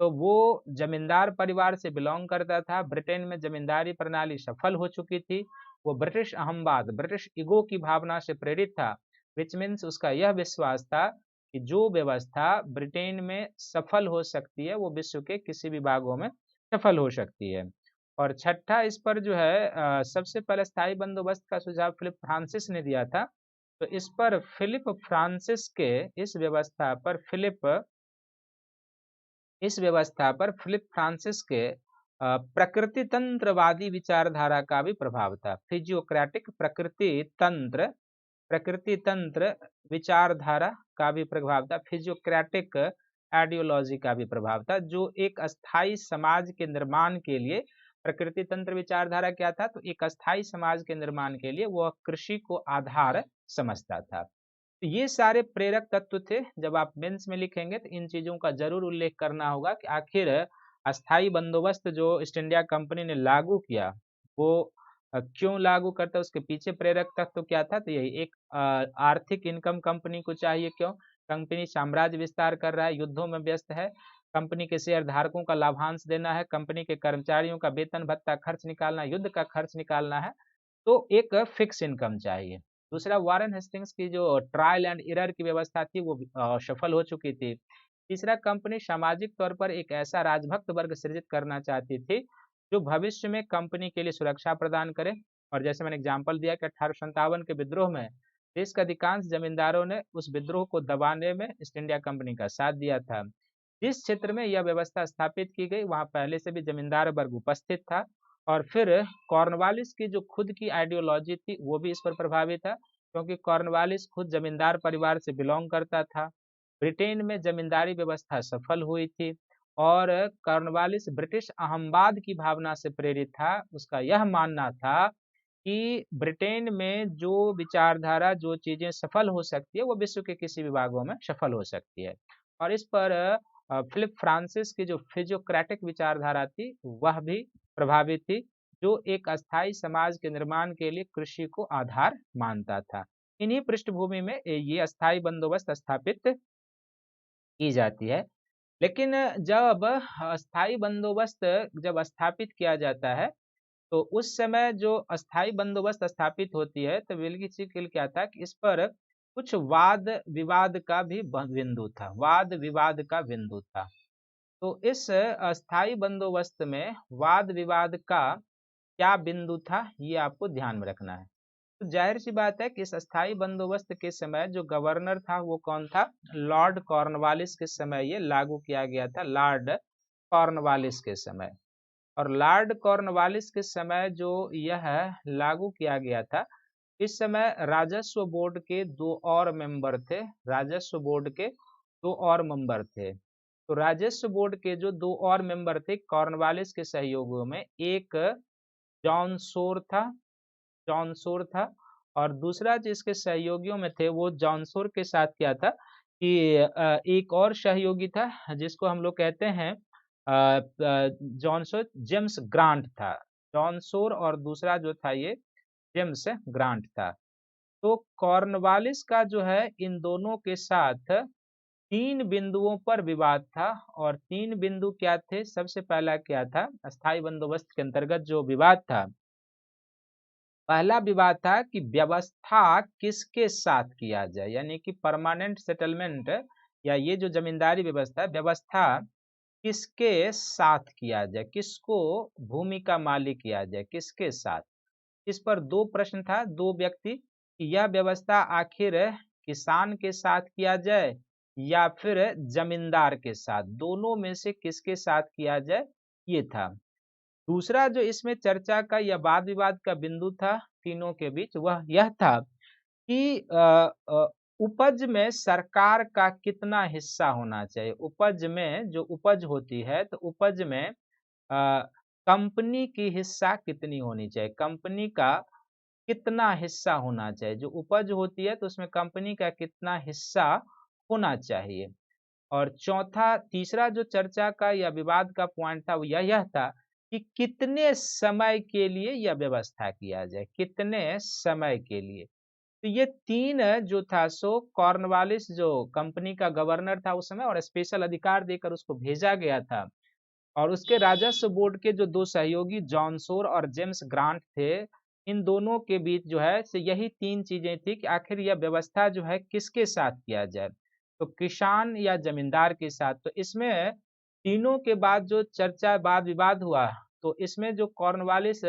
तो वो जमींदार परिवार से बिलोंग करता था। ब्रिटेन में जमींदारी प्रणाली सफल हो चुकी थी। वो ब्रिटिश अहमवाद, ब्रिटिश ईगो की भावना से प्रेरित था, विच मीन्स उसका यह विश्वास था कि जो व्यवस्था ब्रिटेन में सफल हो सकती है वो विश्व के किसी भी भागों में सफल हो सकती है। और छठा इस पर जो है सबसे पहले स्थायी बंदोबस्त का सुझाव फिलिप फ्रांसिस ने दिया था। तो इस पर फिलिप फ्रांसिस के इस व्यवस्था पर फिलिप फ्रांसिस के प्रकृति तंत्रवादी विचारधारा का भी प्रभाव था। फिजियोक्रेटिक प्रकृति तंत्र विचारधारा का भी प्रभाव था। फिजियोक्रेटिक आइडियोलॉजी का भी प्रभाव था, जो एक अस्थाई समाज के निर्माण के लिए, प्रकृति तंत्र विचारधारा क्या था, तो एक अस्थाई समाज के निर्माण के लिए वह कृषि को आधार समझता था। तो ये सारे प्रेरक तत्व थे। जब आप मेंस में लिखेंगे तो इन चीजों का जरूर उल्लेख करना होगा कि आखिर अस्थाई बंदोबस्त जो ईस्ट इंडिया कंपनी ने लागू किया वो क्यों लागू करता, उसके पीछे प्रेरक तत्व क्या था। तो यही एक आर्थिक इनकम कंपनी को चाहिए। क्यों? कंपनी साम्राज्य विस्तार कर रहा है, युद्धों में व्यस्त है, कंपनी के शेयर धारकों का लाभांश देना है, कंपनी के कर्मचारियों का वेतन भत्ता खर्च निकालना, युद्ध का खर्च निकालना है, तो एक फिक्स इनकम चाहिए। दूसरा, वारेन हेस्टिंग्स की जो ट्रायल एंड एरर की व्यवस्था थी वो सफल हो चुकी थी। तीसरा, कंपनी सामाजिक तौर पर एक ऐसा राजभक्त वर्ग सृजित करना चाहती थी जो भविष्य में कंपनी के लिए सुरक्षा प्रदान करे। और जैसे मैंने एग्जांपल दिया कि 1857 के विद्रोह में देश के अधिकांश जमींदारों ने उस विद्रोह को दबाने में ईस्ट इंडिया कंपनी का साथ दिया था। जिस क्षेत्र में यह व्यवस्था स्थापित की गई वहां पहले से भी जमींदार वर्ग उपस्थित था। और फिर कॉर्नवालिस की जो खुद की आइडियोलॉजी थी वो भी इस पर प्रभावित था, क्योंकि कॉर्नवालिस खुद जमींदार परिवार से बिलोंग करता था। ब्रिटेन में जमींदारी व्यवस्था सफल हुई थी और कॉर्नवालिस ब्रिटिश अहमवाद की भावना से प्रेरित था। उसका यह मानना था कि ब्रिटेन में जो विचारधारा, जो चीजें सफल हो सकती है वो विश्व के किसी भी भागों में सफल हो सकती है। और इस पर फिलिप फ्रांसिस की जो फिजियोक्रेटिक विचारधारा थी वह भी प्रभावित थी, जो एक अस्थाई समाज के निर्माण के लिए कृषि को आधार मानता था। इन्हीं पृष्ठभूमि में ये अस्थाई बंदोबस्त स्थापित की जाती है। लेकिन जब अस्थाई बंदोबस्त जब स्थापित किया जाता है तो उस समय जो अस्थाई बंदोबस्त स्थापित होती है तो विल्किंसन क्या था कि इस पर कुछ वाद विवाद का भी बिंदु था। तो इस अस्थाई बंदोबस्त में वाद विवाद का क्या बिंदु था ये आपको ध्यान में रखना है। तो जाहिर सी बात है कि इस अस्थाई बंदोबस्त के समय जो गवर्नर था वो कौन था? लॉर्ड कॉर्नवालिस के समय ये लागू किया गया था, लॉर्ड कॉर्नवालिस के समय। और लॉर्ड कॉर्नवालिस के समय जो यह लागू किया गया था, इस समय राजस्व बोर्ड के दो और मेंबर थे। राजस्व बोर्ड के दो और मेंबर थे। तो राजस्व बोर्ड के जो दो और मेंबर थे कॉर्नवालिस के सहयोगियों में, एक जॉन शोर था, और दूसरा जिसके सहयोगियों में थे वो जॉन शोर के साथ क्या था कि एक और सहयोगी था जिसको हम लोग कहते हैं जॉन शोर, जेम्स ग्रांट था। जॉन शोर और दूसरा जो था ये जेम्स ग्रांट था। तो कॉर्नवालिस का जो है इन दोनों के साथ तीन बिंदुओं पर विवाद था। और तीन बिंदु क्या थे? सबसे पहला क्या था? अस्थाई बंदोबस्त के अंतर्गत जो विवाद था, पहला विवाद था कि व्यवस्था किसके साथ किया जाए, यानी कि परमानेंट सेटलमेंट या ये जो जमींदारी व्यवस्था किसके साथ किया जाए, किसको भूमि का मालिक किया जाए, किसके साथ। इस पर दो प्रश्न था, दो व्यक्ति, कि यह व्यवस्था आखिर किसान के साथ किया जाए या फिर जमींदार के साथ, दोनों में से किसके साथ किया जाए, ये था। दूसरा जो इसमें चर्चा का या वाद विवाद का बिंदु था तीनों के बीच, वह यह था कि उपज में सरकार का कितना हिस्सा होना चाहिए। उपज में जो उपज होती है तो उपज में कंपनी की हिस्सा कितनी होनी चाहिए, कंपनी का कितना हिस्सा होना चाहिए, जो उपज होती है तो उसमें कंपनी का कितना हिस्सा होना चाहिए। और चौथा तीसरा जो चर्चा का या विवाद का पॉइंट था वो यह था कि कितने समय के लिए यह व्यवस्था किया जाए, कितने समय के लिए। तो ये 3 जो था सो कॉर्नवालिस जो कंपनी का गवर्नर था उस समय, और स्पेशल अधिकार देकर उसको भेजा गया था। और उसके राजस्व बोर्ड के जो 2 सहयोगी जॉन शोर और जेम्स ग्रांट थे, इन दोनों के बीच जो है सो यही 3 चीज़ें थी कि आखिर यह व्यवस्था जो है किसके साथ किया जाए, तो किसान या ज़मींदार के साथ। तो इसमें तीनों के बाद जो चर्चा वाद-विवाद हुआ, तो इसमें जो कॉर्नवालिस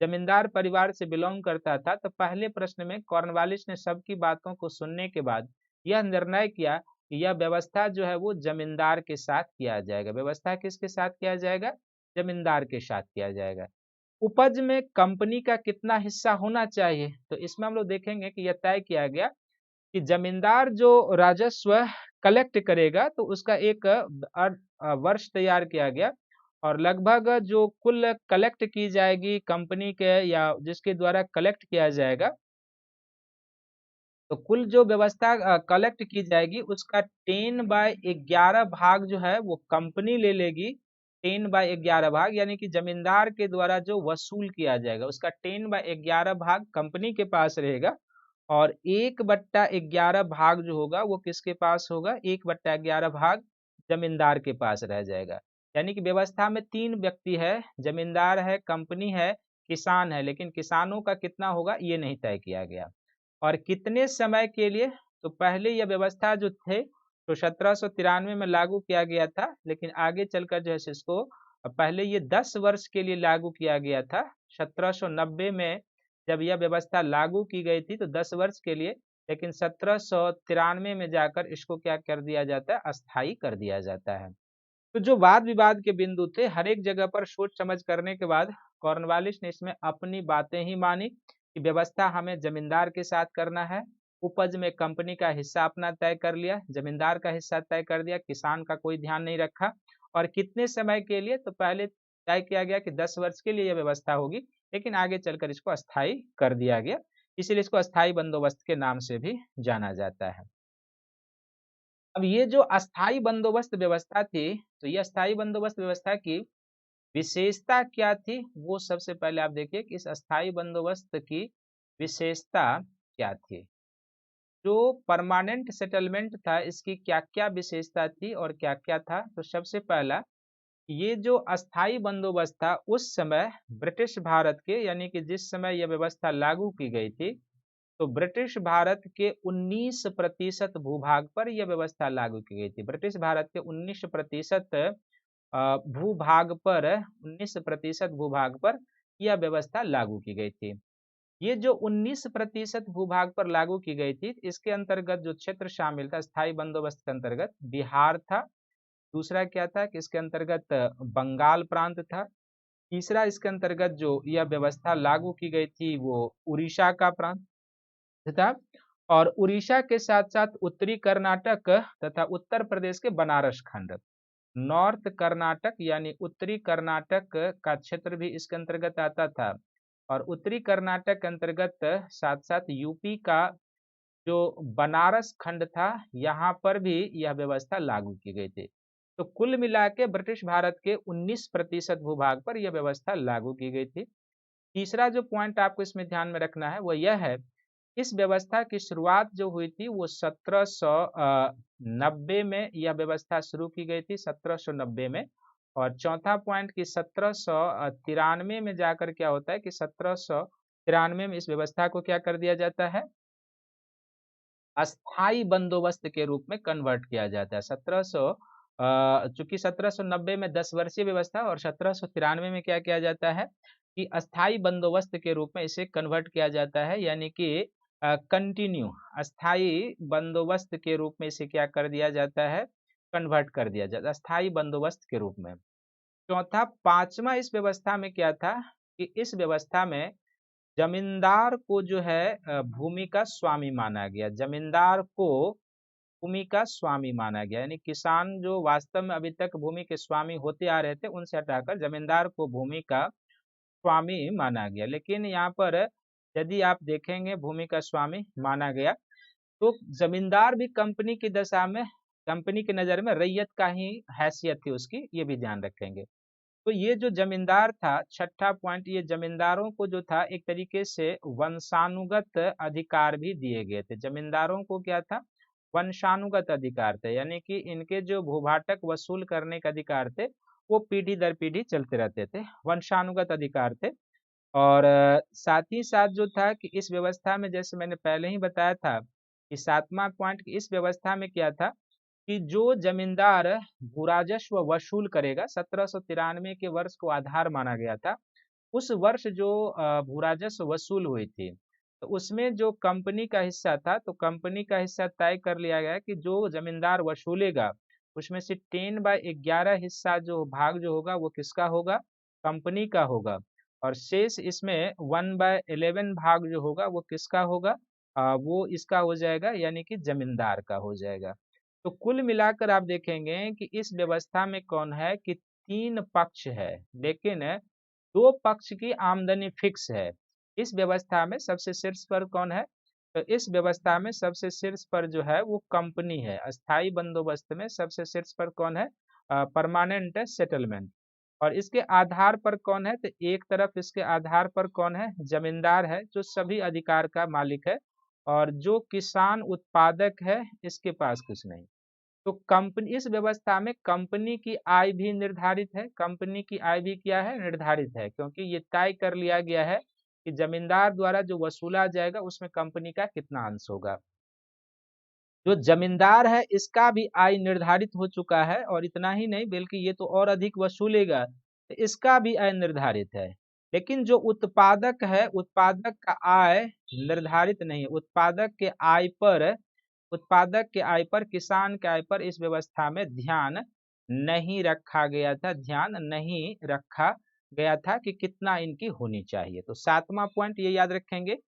ज़मींदार परिवार से बिलॉन्ग करता था, तो पहले प्रश्न में कॉर्नवालिस ने सबकी बातों को सुनने के बाद यह निर्णय किया कि यह व्यवस्था जो है वो ज़मींदार के साथ किया जाएगा। व्यवस्था किसके साथ किया जाएगा? ज़मींदार के साथ किया जाएगा। उपज में कंपनी का कितना हिस्सा होना चाहिए? तो इसमें हम लोग देखेंगे कि यह तय किया गया कि ज़मींदार जो राजस्व कलेक्ट करेगा तो उसका एक वर्ष तैयार किया गया, और लगभग जो कुल कलेक्ट की जाएगी कंपनी के या जिसके द्वारा कलेक्ट किया जाएगा, तो कुल जो व्यवस्था कलेक्ट की जाएगी उसका 10/11 भाग जो है वो कंपनी ले लेगी। 10/11 भाग यानी कि जमींदार के द्वारा जो वसूल किया जाएगा उसका 10/11 भाग कंपनी के पास रहेगा, और 1/11 भाग जो होगा वो किसके पास होगा? 1/11 भाग जमींदार के पास रह जाएगा। यानी कि व्यवस्था में 3 व्यक्ति है, जमींदार है, कंपनी है, किसान है, लेकिन किसानों का कितना होगा ये नहीं तय किया गया। और कितने समय के लिए? तो पहले यह व्यवस्था जो थे तो 1793 में लागू किया गया था, लेकिन आगे चलकर जो है इसको पहले ये 10 वर्ष के लिए लागू किया गया था। 1790 में जब यह व्यवस्था लागू की गई थी तो 10 वर्ष के लिए, लेकिन 1793 में जाकर इसको क्या कर दिया जाता है? अस्थायी कर दिया जाता है। तो जो वाद विवाद के बिंदु थे हर एक जगह पर सोच समझ करने के बाद कॉर्नवालिस ने इसमें अपनी बातें ही मानी कि व्यवस्था हमें जमींदार के साथ करना है। उपज में कंपनी का हिस्सा अपना तय कर लिया, जमींदार का हिस्सा तय कर दिया, किसान का कोई ध्यान नहीं रखा। और कितने समय के लिए? तो पहले तय किया गया कि 10 वर्ष के लिए यह व्यवस्था होगी, लेकिन आगे चलकर इसको अस्थायी कर दिया गया, इसीलिए इसको अस्थायी बंदोबस्त के नाम से भी जाना जाता है। अब ये जो अस्थायी बंदोबस्त व्यवस्था थी, तो ये अस्थायी बंदोबस्त व्यवस्था की विशेषता क्या थी? वो सबसे पहले आप देखिए कि इस अस्थायी बंदोबस्त की विशेषता क्या थी? जो परमानेंट सेटलमेंट था इसकी क्या-क्या विशेषता थी और क्या-क्या था? तो सबसे पहला, ये जो अस्थायी बंदोबस्त था उस समय ब्रिटिश भारत के, यानी कि जिस समय यह व्यवस्था लागू की गई थी, तो ब्रिटिश भारत के 19% भूभाग पर यह व्यवस्था लागू की गई थी। ब्रिटिश भारत के 19% भूभाग पर 19% भूभाग पर यह व्यवस्था लागू की गई थी। ये जो 19% भूभाग पर लागू की गई थी, इसके अंतर्गत जो क्षेत्र शामिल था स्थायी बंदोबस्त के अंतर्गत बिहार था, दूसरा क्या था कि इसके अंतर्गत बंगाल प्रांत था, तीसरा इसके अंतर्गत जो यह व्यवस्था लागू की गई थी वो उड़ीसा का प्रांत तथा, और उड़ीसा के साथ-साथ उत्तरी कर्नाटक तथा उत्तर प्रदेश के बनारस खंड। नॉर्थ कर्नाटक यानी उत्तरी कर्नाटक का क्षेत्र भी इसके अंतर्गत आता था, और उत्तरी कर्नाटक के अंतर्गत साथ-साथ यूपी का जो बनारस खंड था, यहाँ पर भी यह व्यवस्था लागू की गई थी। तो कुल मिला के ब्रिटिश भारत के 19% भूभाग पर यह व्यवस्था लागू की गई थी। तीसरा जो पॉइंट आपको इसमें ध्यान में रखना है वो यह है, इस व्यवस्था की शुरुआत जो हुई थी वो 1790 में यह व्यवस्था शुरू की गई थी, 1790 में। और चौथा पॉइंट कि 1793 में जाकर क्या होता है कि 1793 में इस व्यवस्था को क्या कर दिया जाता है? अस्थाई बंदोबस्त के रूप में कन्वर्ट किया जाता है। चूँकि 1790 में 10 वर्षीय व्यवस्था और 1793 में क्या किया जाता है कि अस्थाई बंदोबस्त के रूप में इसे कन्वर्ट किया जाता है, यानी कि कंटिन्यू अस्थाई बंदोबस्त के रूप में इसे क्या कर दिया जाता है? कन्वर्ट कर दिया जाता है अस्थाई बंदोबस्त के रूप में। चौथा, पाँचवाँ इस व्यवस्था में क्या था कि इस व्यवस्था में जमींदार को जो है भूमि का स्वामी माना गया। जमींदार को भूमि का स्वामी माना गया, यानी किसान जो वास्तव में अभी तक भूमि के स्वामी होते आ रहे थे उनसे हटाकर जमींदार को भूमि का स्वामी माना गया। लेकिन यहाँ पर यदि आप देखेंगे भूमि का स्वामी माना गया, तो जमींदार भी कंपनी की दशा में, कंपनी की नजर में रैयत का ही हैसियत थी उसकी, ये भी ध्यान रखेंगे। तो ये जो जमींदार था, छठा पॉइंट, ये जमींदारों को जो था एक तरीके से वंशानुगत अधिकार भी दिए गए थे। जमींदारों को क्या था? वंशानुगत अधिकार थे, यानी कि इनके जो भूभाटक वसूल करने के अधिकार थे वो पीढ़ी दर पीढ़ी चलते रहते थे, वंशानुगत अधिकार थे। और साथ ही साथ जो था कि इस व्यवस्था में, जैसे मैंने पहले ही बताया था कि सातवां पॉइंट, की इस व्यवस्था में क्या था कि जो जमींदार भूराजस्व वसूल करेगा, 1793 के वर्ष को आधार माना गया था। उस वर्ष जो भूराजस्व वसूल हुई थी, तो उसमें जो कंपनी का हिस्सा था, तो कंपनी का हिस्सा तय कर लिया गया कि जो जमींदार वसूलेगा उसमें से 10/11 हिस्सा जो भाग जो होगा वो किसका होगा? कंपनी का होगा। और शेष इसमें 1/11 भाग जो होगा वो किसका होगा? वो इसका हो जाएगा, यानी कि जमींदार का हो जाएगा। तो कुल मिलाकर आप देखेंगे कि इस व्यवस्था में कौन है कि 3 पक्ष है, लेकिन 2 पक्ष की आमदनी फिक्स है। इस व्यवस्था में सबसे शीर्ष पर कौन है? तो इस व्यवस्था में सबसे शीर्ष पर जो है वो कंपनी है। अस्थाई बंदोबस्त में सबसे शीर्ष पर कौन है? Permanent settlement. और इसके आधार पर कौन है? तो एक तरफ इसके आधार पर कौन है? जमींदार है, जो सभी अधिकार का मालिक है, और जो किसान उत्पादक है इसके पास कुछ नहीं। तो कंपनी, इस व्यवस्था में कंपनी की आय भी निर्धारित है। कंपनी की आय भी क्या है? निर्धारित है, क्योंकि ये तय कर लिया गया है कि जमींदार द्वारा जो वसूला जाएगा उसमें कंपनी का कितना अंश होगा। जो जमींदार है इसका भी आय निर्धारित हो चुका है, और इतना ही नहीं बल्कि ये तो और अधिक वसूलेगा, तो इसका भी आय निर्धारित है। लेकिन जो उत्पादक है, उत्पादक का आय निर्धारित नहीं है। उत्पादक के आय पर, किसान के आय पर इस व्यवस्था में ध्यान नहीं रखा गया था, ध्यान नहीं रखा गया था कि कितना इनकी होनी चाहिए। तो सातवां पॉइंट ये याद रखेंगे।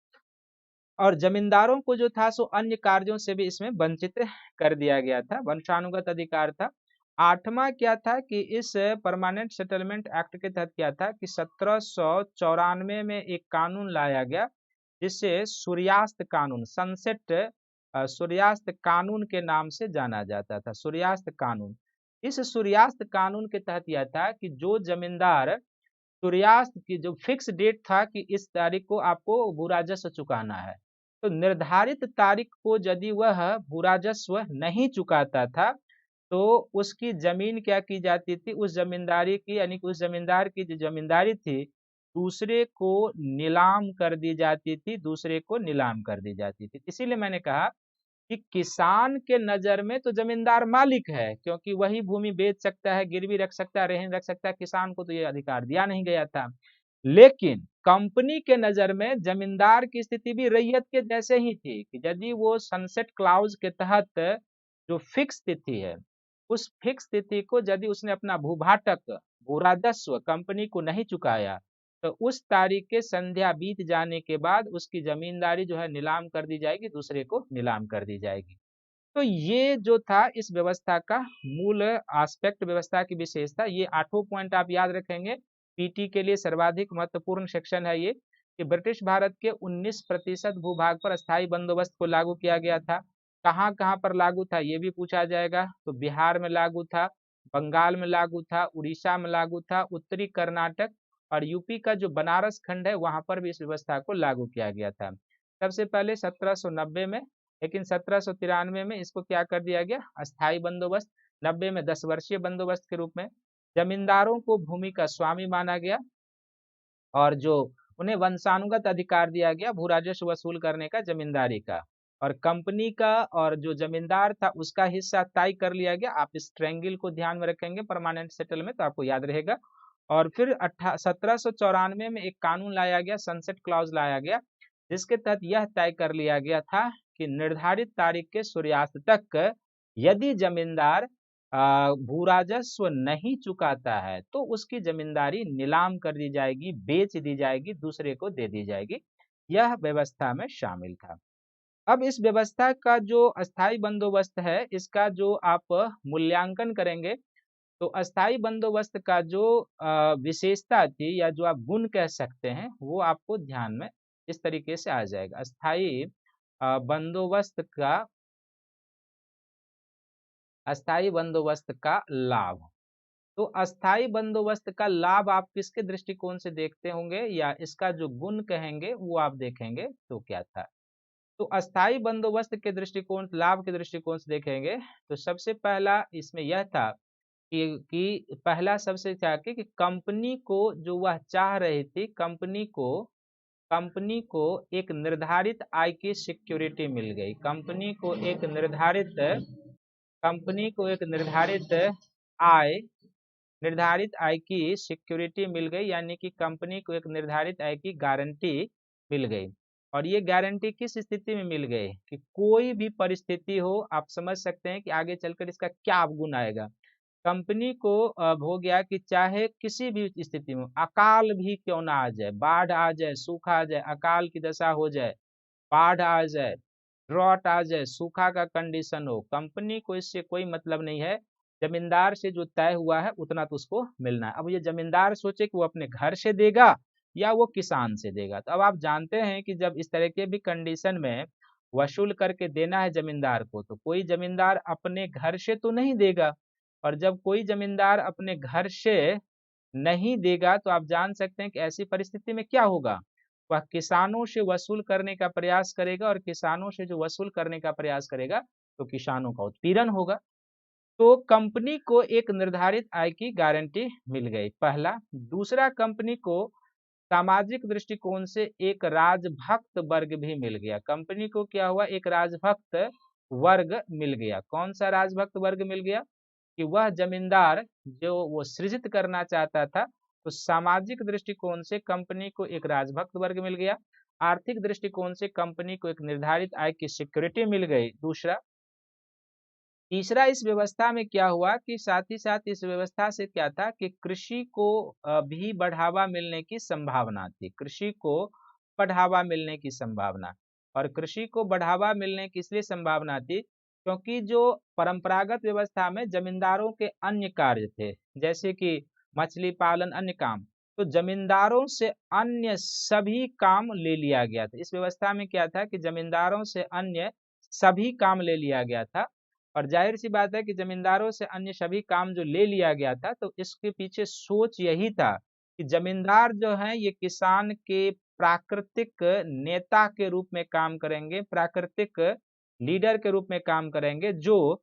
और जमींदारों को जो था सो अन्य कार्यों से भी इसमें वंचित कर दिया गया था, वंशानुगत अधिकार था। आठवां क्या था कि इस परमानेंट सेटलमेंट एक्ट के तहत क्या था कि 1794 में एक कानून लाया गया, जिसे सूर्यास्त कानून, सनसेट सूर्यास्त कानून के नाम से जाना जाता था, सूर्यास्त कानून। इस सूर्यास्त कानून के तहत यह था कि जो जमींदार, सूर्यास्त की जो फिक्स डेट था कि इस तारीख को आपको भू राजस्व चुकाना है, तो निर्धारित तारीख को यदि वह भू राजस्व नहीं चुकाता था, तो उसकी जमीन क्या की जाती थी? उस जमींदारी की, यानी कि उस जमींदार की जो जमींदारी थी, दूसरे को नीलाम कर दी जाती थी, दूसरे को नीलाम कर दी जाती थी। इसीलिए मैंने कहा कि किसान के नजर में तो जमींदार मालिक है, क्योंकि वही भूमि बेच सकता है, गिरवी रख सकता है, रहन रख सकता है। किसान को तो ये अधिकार दिया नहीं गया था। लेकिन कंपनी के नजर में जमींदार की स्थिति भी रैयत के जैसे ही थी कि यदि वो सनसेट क्लाउज के तहत जो फिक्स तिथि है, उस फिक्स तिथि को यदि उसने अपना भूभाटक, भू राजस्व कंपनी को नहीं चुकाया, तो उस तारीख के संध्या बीत जाने के बाद उसकी जमींदारी जो है नीलाम कर दी जाएगी, दूसरे को नीलाम कर दी जाएगी। तो ये जो था इस व्यवस्था का मूल एस्पेक्ट, व्यवस्था की विशेषता, ये आठों पॉइंट आप याद रखेंगे। पीटी के लिए सर्वाधिक महत्वपूर्ण सेक्शन है ये, कि ब्रिटिश भारत के 19% भूभाग पर अस्थायी बंदोबस्त को लागू किया गया था। कहाँ कहाँ पर लागू था ये भी पूछा जाएगा। तो बिहार में लागू था, बंगाल में लागू था, उड़ीसा में लागू था, उत्तरी कर्नाटक और यूपी का जो बनारस खंड है वहां पर भी इस व्यवस्था को लागू किया गया था। सबसे पहले 1790 में, लेकिन 1793 में इसको क्या कर दिया गया? अस्थाई बंदोबस्त। 90 में 10 वर्षीय बंदोबस्त के रूप में। जमींदारों को भूमि का स्वामी माना गया, और जो उन्हें वंशानुगत अधिकार दिया गया भू राजस्व वसूल करने का, जमींदारी का। और कंपनी का और जो जमींदार था उसका हिस्सा तय कर लिया गया। आप इस ट्रायंगल को ध्यान में रखेंगे परमानेंट सेटल में, तो आपको याद रहेगा। और फिर 1794 में एक कानून लाया गया, सनसेट क्लॉज लाया गया, जिसके तहत यह तय कर लिया गया था कि निर्धारित तारीख के सूर्यास्त तक यदि जमींदार भू राजस्व नहीं चुकाता है तो उसकी जमींदारी नीलाम कर दी जाएगी, बेच दी जाएगी, दूसरे को दे दी जाएगी। यह व्यवस्था में शामिल था। अब इस व्यवस्था का जो अस्थाई बंदोबस्त है, इसका जो आप मूल्यांकन करेंगे, तो अस्थाई बंदोबस्त का जो विशेषता थी, या जो आप गुण कह सकते हैं, वो आपको ध्यान में इस तरीके से आ जाएगा। अस्थाई बंदोबस्त का लाभ। तो अस्थाई बंदोबस्त का लाभ आप किसके दृष्टिकोण से देखते होंगे, या इसका जो गुण कहेंगे वो आप देखेंगे तो क्या था। तो अस्थाई बंदोबस्त के दृष्टिकोण, लाभ के दृष्टिकोण से देखेंगे तो सबसे पहला इसमें यह था कि पहला सबसे क्या कि कंपनी को जो वह चाह रही थी, कंपनी को एक निर्धारित आय की सिक्योरिटी मिल गई। कंपनी को एक निर्धारित आय की सिक्योरिटी मिल गई, यानी कि कंपनी को एक निर्धारित आय की गारंटी मिल गई। और ये गारंटी किस स्थिति में मिल गई कि कोई भी परिस्थिति हो, आप समझ सकते हैं कि आगे चलकर इसका क्या अवगुण आएगा। कंपनी को अब हो गया कि चाहे किसी भी स्थिति में अकाल भी क्यों ना आ जाए, बाढ़ आ जाए, सूखा आ जाए, अकाल की दशा हो जाए, बाढ़ आ जाए, ड्रॉट आ जाए, सूखा का कंडीशन हो, कंपनी को इससे कोई मतलब नहीं है। जमींदार से जो तय हुआ है उतना तो उसको मिलना है। अब ये जमींदार सोचे कि वो अपने घर से देगा या वो किसान से देगा। तो अब आप जानते हैं कि जब इस तरह के भी कंडीशन में वसूल करके देना है जमींदार को, तो कोई जमींदार अपने घर से तो नहीं देगा। और जब कोई जमींदार अपने घर से नहीं देगा तो आप जान सकते हैं कि ऐसी परिस्थिति में क्या होगा, वह किसानों से वसूल करने का प्रयास करेगा, और किसानों से जो वसूल करने का प्रयास करेगा तो किसानों का उत्पीड़न होगा। तो कंपनी को एक निर्धारित आय की गारंटी मिल गई, पहला। दूसरा, कंपनी को सामाजिक दृष्टिकोण से एक राजभक्त वर्ग भी मिल गया। कंपनी को क्या हुआ, एक राजभक्त वर्ग मिल गया। कौन सा राजभक्त वर्ग मिल गया कि वह जमींदार जो वो सृजित करना चाहता था। तो सामाजिक दृष्टिकोण से कंपनी को एक राजभक्त वर्ग मिल गया। आर्थिक दृष्टिकोण से कंपनी को एक निर्धारित आय की सिक्योरिटी मिल गई, दूसरा। तीसरा, इस व्यवस्था में क्या हुआ कि साथ ही साथ इस व्यवस्था से क्या था कि कृषि को भी बढ़ावा मिलने की संभावना थी। कृषि को बढ़ावा मिलने की संभावना, और कृषि को बढ़ावा मिलने की इसलिए संभावना थी क्योंकि जो परंपरागत व्यवस्था में जमींदारों के अन्य कार्य थे, जैसे कि मछली पालन, अन्य काम, तो जमींदारों से अन्य सभी काम ले लिया गया था। इस व्यवस्था में क्या था कि जमींदारों से अन्य सभी काम ले लिया गया था। और जाहिर सी बात है कि जमींदारों से अन्य सभी काम जो ले लिया गया था, तो इसके पीछे सोच यही था कि जमींदार जो हैं ये किसान के प्राकृतिक नेता के रूप में काम करेंगे, प्राकृतिक लीडर के रूप में काम करेंगे, जो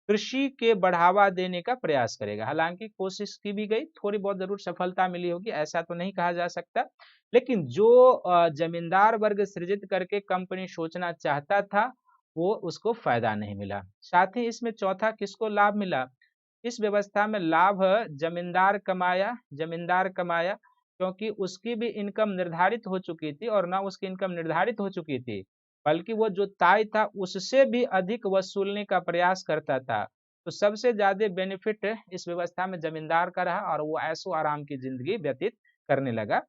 कृषि के बढ़ावा देने का प्रयास करेगा। हालांकि कोशिश की भी गई, थोड़ी बहुत जरूर सफलता मिली होगी, ऐसा तो नहीं कहा जा सकता, लेकिन जो जमींदार वर्ग सृजित करके कंपनी सोचना चाहता था वो उसको फायदा नहीं मिला। साथ ही इसमें चौथा किसको लाभ मिला, इस व्यवस्था में लाभ जमींदार कमाया क्योंकि उसकी भी इनकम निर्धारित हो चुकी थी, और ना उसकी इनकम निर्धारित हो चुकी थी बल्कि वो जो तय था उससे भी अधिक वसूलने का प्रयास करता था। तो सबसे ज्यादा बेनिफिट इस व्यवस्था में जमींदार का रहा, और वो ऐशो आराम की जिंदगी व्यतीत करने लगा।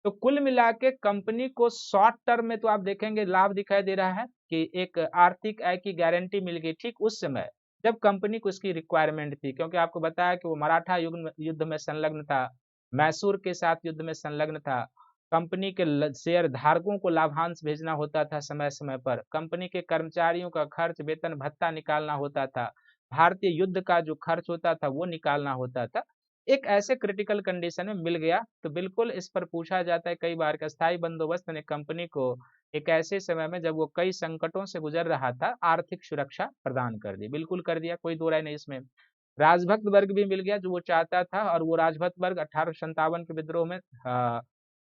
तो कुल मिला के कंपनी को शॉर्ट टर्म में तो आप देखेंगे लाभ दिखाई दे रहा है कि एक आर्थिक आय की गारंटी मिल गई, ठीक उस समय जब कंपनी को इसकी रिक्वायरमेंट थी, क्योंकि आपको बताया कि वो मराठा युद्ध में संलग्न था, मैसूर के साथ युद्ध में संलग्न था, कंपनी के शेयर धारकों को लाभांश भेजना होता था समय समय पर, कंपनी के कर्मचारियों का खर्च, वेतन भत्ता निकालना होता था, भारतीय युद्ध का जो खर्च होता था वो निकालना होता था। एक ऐसे क्रिटिकल कंडीशन में मिल गया। तो बिल्कुल इस पर पूछा जाता है कई बार कि अस्थायी बंदोबस्त ने कंपनी को एक ऐसे समय में जब वो कई संकटों से गुजर रहा था आर्थिक सुरक्षा प्रदान कर दी। बिल्कुल कर दिया, कोई दो राय नहीं इसमें। राजभक्त वर्ग भी मिल गया जो वो चाहता था, और वो राजभक्त वर्ग 1857 के विद्रोह में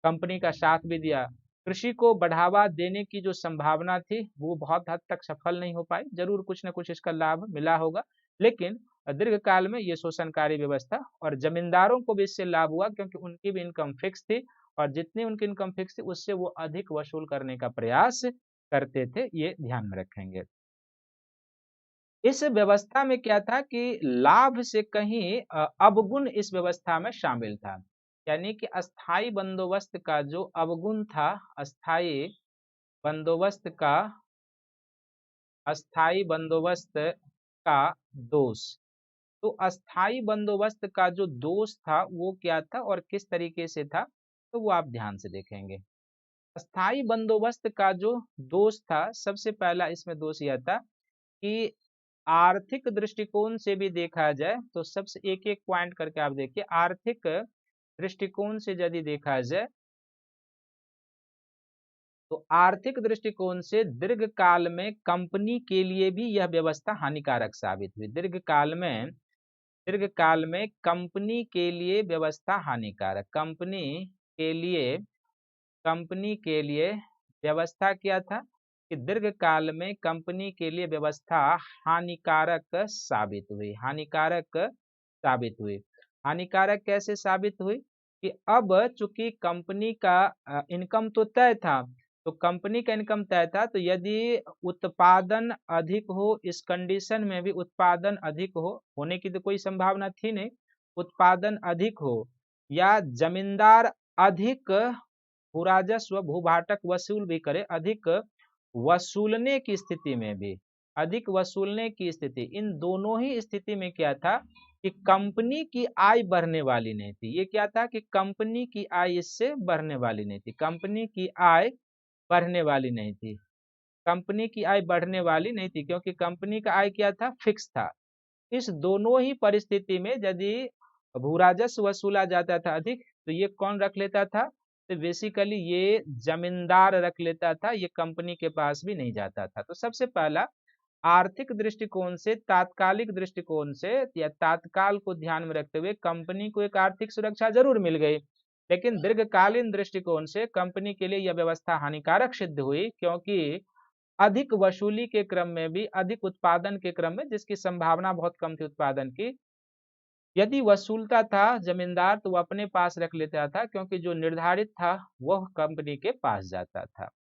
कंपनी का साथ भी दिया। कृषि को बढ़ावा देने की जो संभावना थी वो बहुत हद तक सफल नहीं हो पाई, जरूर कुछ न कुछ इसका लाभ मिला होगा, लेकिन दीर्घ काल में ये शोषणकारी व्यवस्था, और जमींदारों को भी इससे लाभ हुआ क्योंकि उनकी भी इनकम फिक्स थी, और जितनी उनकी इनकम फिक्स थी उससे वो अधिक वसूल करने का प्रयास करते थे, ये ध्यान में रखेंगे। इस व्यवस्था में क्या था कि लाभ से कहीं अवगुण इस व्यवस्था में शामिल था, यानी कि बंदोबस्त का अस्थाई बंदोबस्त का दोष। तो अस्थाई बंदोबस्त का जो दोष था वो क्या था और किस तरीके से था, तो वो आप ध्यान से देखेंगे। स्थायी बंदोबस्त का जो दोष था, सबसे पहला इसमें दोष यह था कि आर्थिक दृष्टिकोण से भी देखा जाए तो सबसे एक एक पॉइंट करके आप देखिए। आर्थिक दृष्टिकोण से यदि देखा जाए तो आर्थिक दृष्टिकोण से दीर्घकाल में कंपनी के लिए भी यह व्यवस्था हानिकारक साबित हुई। दीर्घकाल में कंपनी के लिए व्यवस्था हानिकारक। कंपनी के लिए व्यवस्था क्या था कि दीर्घकाल में कंपनी के लिए व्यवस्था हानिकारक साबित हुई। हानिकारक कैसे साबित हुई कि अब चूंकि कंपनी का इनकम तो तय था, तो कंपनी का इनकम तय था, तो यदि उत्पादन अधिक हो, इस कंडीशन में भी उत्पादन अधिक होने की तो कोई संभावना थी नहीं, उत्पादन अधिक हो या जमींदार अधिक भूराजस्व भूभाटक वसूल भी करे, अधिक वसूलने की स्थिति, इन दोनों ही स्थिति में क्या था कि कंपनी की आय बढ़ने वाली नहीं थी। ये क्या था कि कंपनी की आय इससे बढ़ने वाली नहीं थी, कंपनी की आय बढ़ने वाली नहीं थी, कंपनी की आय बढ़ने वाली नहीं थी, क्योंकि कंपनी का आय क्या था, फिक्स था। इस दोनों ही परिस्थिति में यदि भूराजस्व वसूला जाता था अधिक, तो ये कौन रख लेता था, तो बेसिकली ये जमींदार रख लेता था, ये कंपनी के पास भी नहीं जाता था। तो सबसे पहला आर्थिक दृष्टिकोण से, तात्कालिक दृष्टिकोण से या तात्काल को ध्यान में रखते हुए कंपनी को एक आर्थिक सुरक्षा जरूर मिल गई, लेकिन दीर्घकालीन दृष्टिकोण से कंपनी के लिए यह व्यवस्था हानिकारक सिद्ध हुई, क्योंकि अधिक वसूली के क्रम में भी, अधिक उत्पादन के क्रम में, जिसकी संभावना बहुत कम थी उत्पादन की, यदि वसूलता था जमींदार तो वो अपने पास रख लेता था, क्योंकि जो निर्धारित था वह कंपनी के पास जाता था।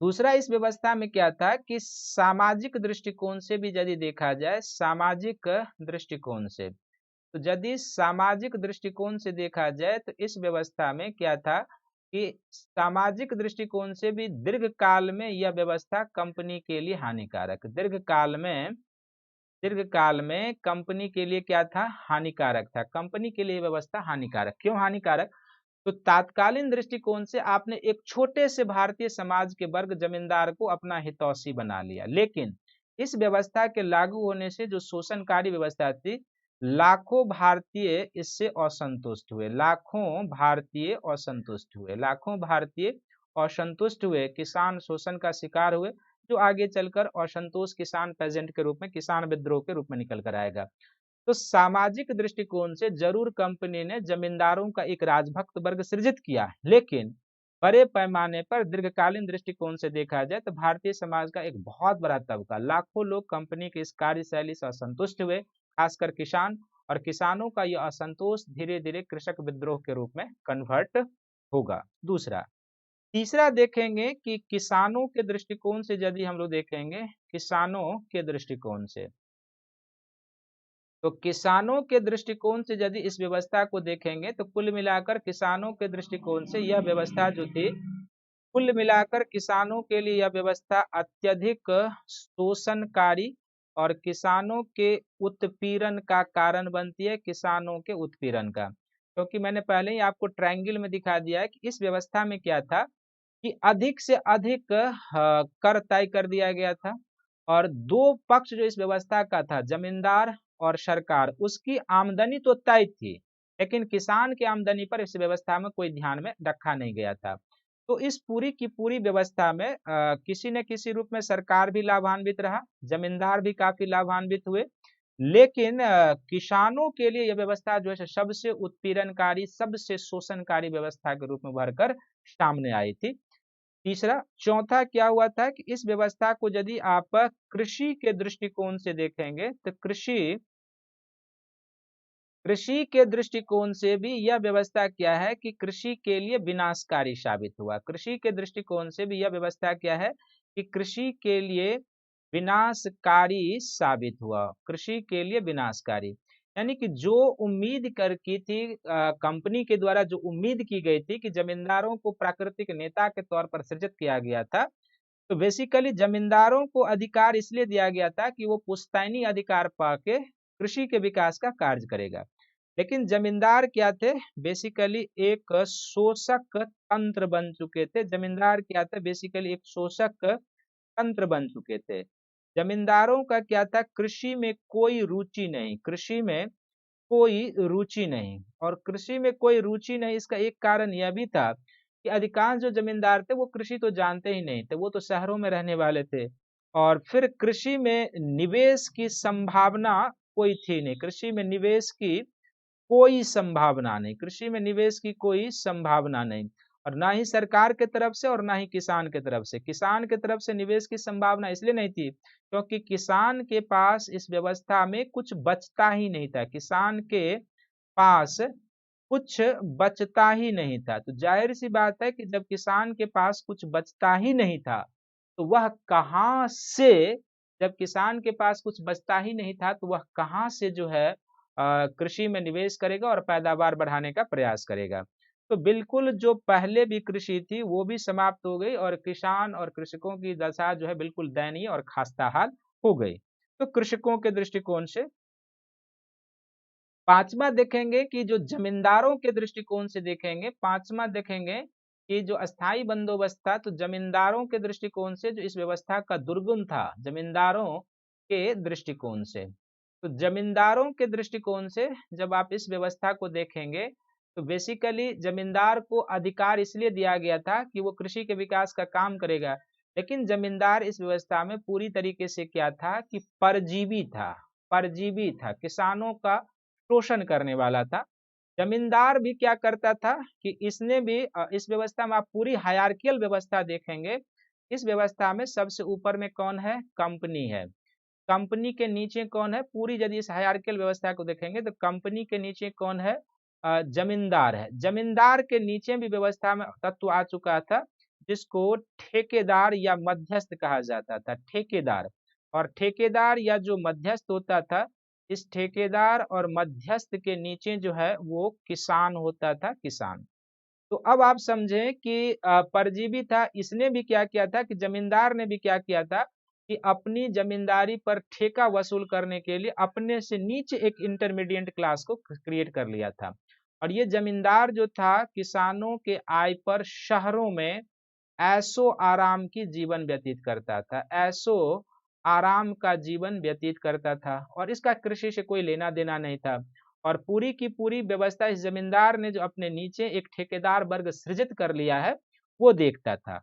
दूसरा इस व्यवस्था में क्या था कि सामाजिक दृष्टिकोण से भी यदि देखा जाए, सामाजिक दृष्टिकोण से, तो यदि सामाजिक दृष्टिकोण से देखा जाए तो इस व्यवस्था में क्या था कि सामाजिक दृष्टिकोण से भी दीर्घकाल में यह व्यवस्था कंपनी के लिए हानिकारक, दीर्घकाल में कंपनी के लिए क्या था, हानिकारक था, कंपनी के लिए व्यवस्था हानिकारक। क्यों हानिकारक, तो तात्कालीन दृष्टिकोण से आपने एक छोटे से भारतीय समाज के वर्ग जमींदार को अपना हितैषी बना लिया, लेकिन इस व्यवस्था के लागू होने से जो शोषणकारी व्यवस्था थी, लाखों भारतीय इससे असंतुष्ट हुए, किसान शोषण का शिकार हुए, जो आगे चलकर असंतोष किसान पेजेंट के रूप में, किसान विद्रोह के रूप में निकल कर आएगा। तो सामाजिक दृष्टिकोण से जरूर कंपनी ने जमींदारों का एक राजभक्त वर्ग सृजित किया, लेकिन बड़े पैमाने पर दीर्घकालीन दृष्टिकोण से देखा जाए तो भारतीय समाज का एक बहुत बड़ा तबका, लाखों लोग कंपनी की इस कार्यशैली से असंतुष्ट हुए, खासकर किसान, और किसानों का यह असंतोष धीरे धीरे कृषक विद्रोह के रूप में कन्वर्ट होगा। तीसरा देखेंगे कि किसानों के दृष्टिकोण से यदि हम लोग देखेंगे, किसानों के दृष्टिकोण से यदि इस व्यवस्था को देखेंगे तो कुल मिलाकर किसानों के दृष्टिकोण से यह व्यवस्था जो थी, कुल मिलाकर किसानों के लिए यह व्यवस्था अत्यधिक शोषणकारी और किसानों के उत्पीड़न का कारण बनती है, किसानों के उत्पीड़न का। क्योंकि मैंने पहले ही आपको ट्रायंगल में दिखा दिया है कि इस व्यवस्था में क्या था कि अधिक से अधिक कर तय कर दिया गया था, और दो पक्ष जो इस व्यवस्था का था, जमींदार और सरकार, उसकी आमदनी तो तय थी, लेकिन किसान की आमदनी पर इस व्यवस्था में कोई ध्यान में रखा नहीं गया था। तो इस पूरी की पूरी व्यवस्था में किसी न किसी रूप में सरकार भी लाभान्वित रहा, जमींदार भी काफी लाभान्वित हुए, लेकिन किसानों के लिए यह व्यवस्था जो है सबसे उत्पीड़नकारी, सबसे शोषणकारी व्यवस्था के रूप में उभरकर सामने आई थी। चौथा क्या हुआ था कि इस व्यवस्था को यदि आप कृषि के दृष्टिकोण से देखेंगे तो कृषि के दृष्टिकोण से भी यह व्यवस्था क्या है कि कृषि के लिए विनाशकारी साबित हुआ। कृषि के दृष्टिकोण से भी यह व्यवस्था क्या है कि कृषि के लिए विनाशकारी साबित हुआ, कृषि के लिए विनाशकारी। यानी कि जो उम्मीद कर की थी कंपनी के द्वारा, जो उम्मीद की गई थी कि जमींदारों को प्राकृतिक नेता के तौर पर सृजित किया गया था, तो बेसिकली जमींदारों को अधिकार इसलिए दिया गया था कि वो पुश्तैनी अधिकार पाके कृषि के विकास का कार्य करेगा। लेकिन जमींदार क्या थे, बेसिकली एक शोषक तंत्र बन चुके थे। जमींदार क्या थे, बेसिकली एक शोषक तंत्र बन चुके थे। जमींदारों का क्या था, कृषि में कोई रुचि नहीं, कृषि में कोई रुचि नहीं। और कृषि में कोई रुचि नहीं, इसका एक कारण यह भी था कि अधिकांश जो जमींदार थे वो कृषि तो जानते ही नहीं थे, वो तो शहरों में रहने वाले थे। और फिर कृषि में निवेश की संभावना कोई थी नहीं, कृषि में निवेश की कोई संभावना नहीं, कृषि में निवेश की कोई संभावना नहीं। और ना ही सरकार के तरफ से और ना ही किसान के तरफ से। किसान के तरफ से निवेश की संभावना इसलिए नहीं थी क्योंकि किसान के पास इस व्यवस्था में कुछ बचता ही नहीं था, किसान के पास कुछ बचता ही नहीं था। तो जाहिर सी बात है कि जब किसान के पास कुछ बचता ही नहीं था तो वह कहाँ से, जब किसान के पास कुछ बचता ही नहीं था तो वह कहाँ से जो है कृषि में निवेश करेगा और पैदावार बढ़ाने का प्रयास करेगा। तो बिल्कुल जो पहले भी कृषि थी वो भी समाप्त हो गई और किसान और कृषकों की दशा जो है बिल्कुल दयनीय और खस्ताहाल हो गई। तो कृषकों के दृष्टिकोण से पांचवा देखेंगे कि जो जमींदारों के दृष्टिकोण से देखेंगे, पांचवा देखेंगे कि जो अस्थाई बंदोबस्त था, तो जमींदारों के दृष्टिकोण से जो इस व्यवस्था का दुर्गुण था, जमींदारों के दृष्टिकोण से, तो जमींदारों के दृष्टिकोण से जब आप इस व्यवस्था को देखेंगे तो बेसिकली जमींदार को अधिकार इसलिए दिया गया था कि वो कृषि के विकास का काम करेगा। लेकिन जमींदार इस व्यवस्था में पूरी तरीके से क्या था कि परजीवी था, परजीवी था, किसानों का शोषण करने वाला था। जमींदार भी क्या करता था कि इसने भी इस व्यवस्था में आप पूरी हायरार्कियल व्यवस्था देखेंगे, इस व्यवस्था में सबसे ऊपर में कौन है, कंपनी है। कंपनी के नीचे कौन है, पूरी यदि इस हायरार्कियल व्यवस्था को देखेंगे तो कंपनी के नीचे कौन है, जमींदार है। जमींदार के नीचे भी व्यवस्था में तत्व आ चुका था जिसको ठेकेदार या मध्यस्थ कहा जाता था, ठेकेदार। और ठेकेदार या जो मध्यस्थ होता था, इस ठेकेदार और मध्यस्थ के नीचे जो है वो किसान होता था, किसान। तो अब आप समझें कि परजीवी था, इसने भी क्या किया था कि जमींदार ने भी क्या किया था कि अपनी जमींदारी पर ठेका वसूल करने के लिए अपने से नीचे एक इंटरमीडिएट क्लास को क्रिएट कर लिया था। और ये जमींदार जो था किसानों के आय पर शहरों में ऐशो आराम की जीवन व्यतीत करता था, ऐशो आराम का जीवन व्यतीत करता था और इसका कृषि से कोई लेना देना नहीं था। और पूरी की पूरी व्यवस्था इस जमींदार ने जो अपने नीचे एक ठेकेदार वर्ग सृजित कर लिया है वो देखता था।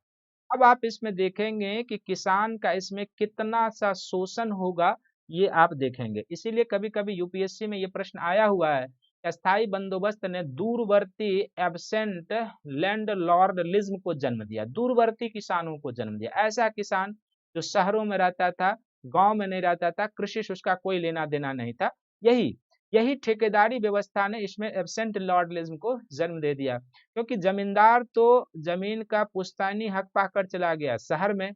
अब आप इसमें देखेंगे कि किसान का इसमें कितना सा शोषण होगा, ये आप देखेंगे। इसीलिए कभी कभी यूपीएससी में ये प्रश्न आया हुआ है, अस्थाई बंदोबस्त ने दूरवर्ती एब्सेंट लैंडलॉर्डलिज्म को जन्म दिया, दूरवर्ती किसानों को जन्म दिया। ऐसा किसान जो शहरों में रहता था, गांव में नहीं रहता था, कृषि से उसका कोई लेना देना नहीं था, यही यही ठेकेदारी व्यवस्था ने इसमें एब्सेंट लॉर्डलिज्म को जन्म दे दिया। क्योंकि जमींदार तो जमीन का पुश्तैनी हक पाकर चला गया शहर में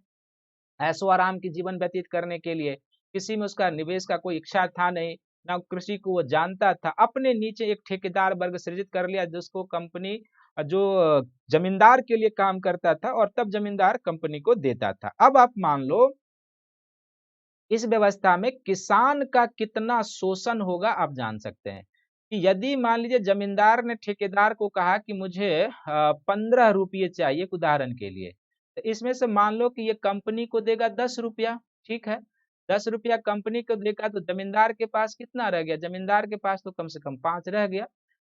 ऐशो आराम की जीवन व्यतीत करने के लिए, किसी में उसका निवेश का कोई इच्छा था नहीं, ना कृषि को वो जानता था। अपने नीचे एक ठेकेदार वर्ग सृजित कर लिया जिसको कंपनी जो जमींदार के लिए काम करता था और तब जमींदार कंपनी को देता था। अब आप मान लो इस व्यवस्था में किसान का कितना शोषण होगा आप जान सकते हैं कि यदि मान लीजिए जमींदार ने ठेकेदार को कहा कि मुझे 15 रुपये चाहिए उदाहरण के लिए, तो इसमें से मान लो कि ये कंपनी को देगा 10 रुपया, ठीक है। 10 रुपया कंपनी को देगा तो जमींदार के पास कितना रह गया, जमींदार के पास तो कम से कम 5 रह गया।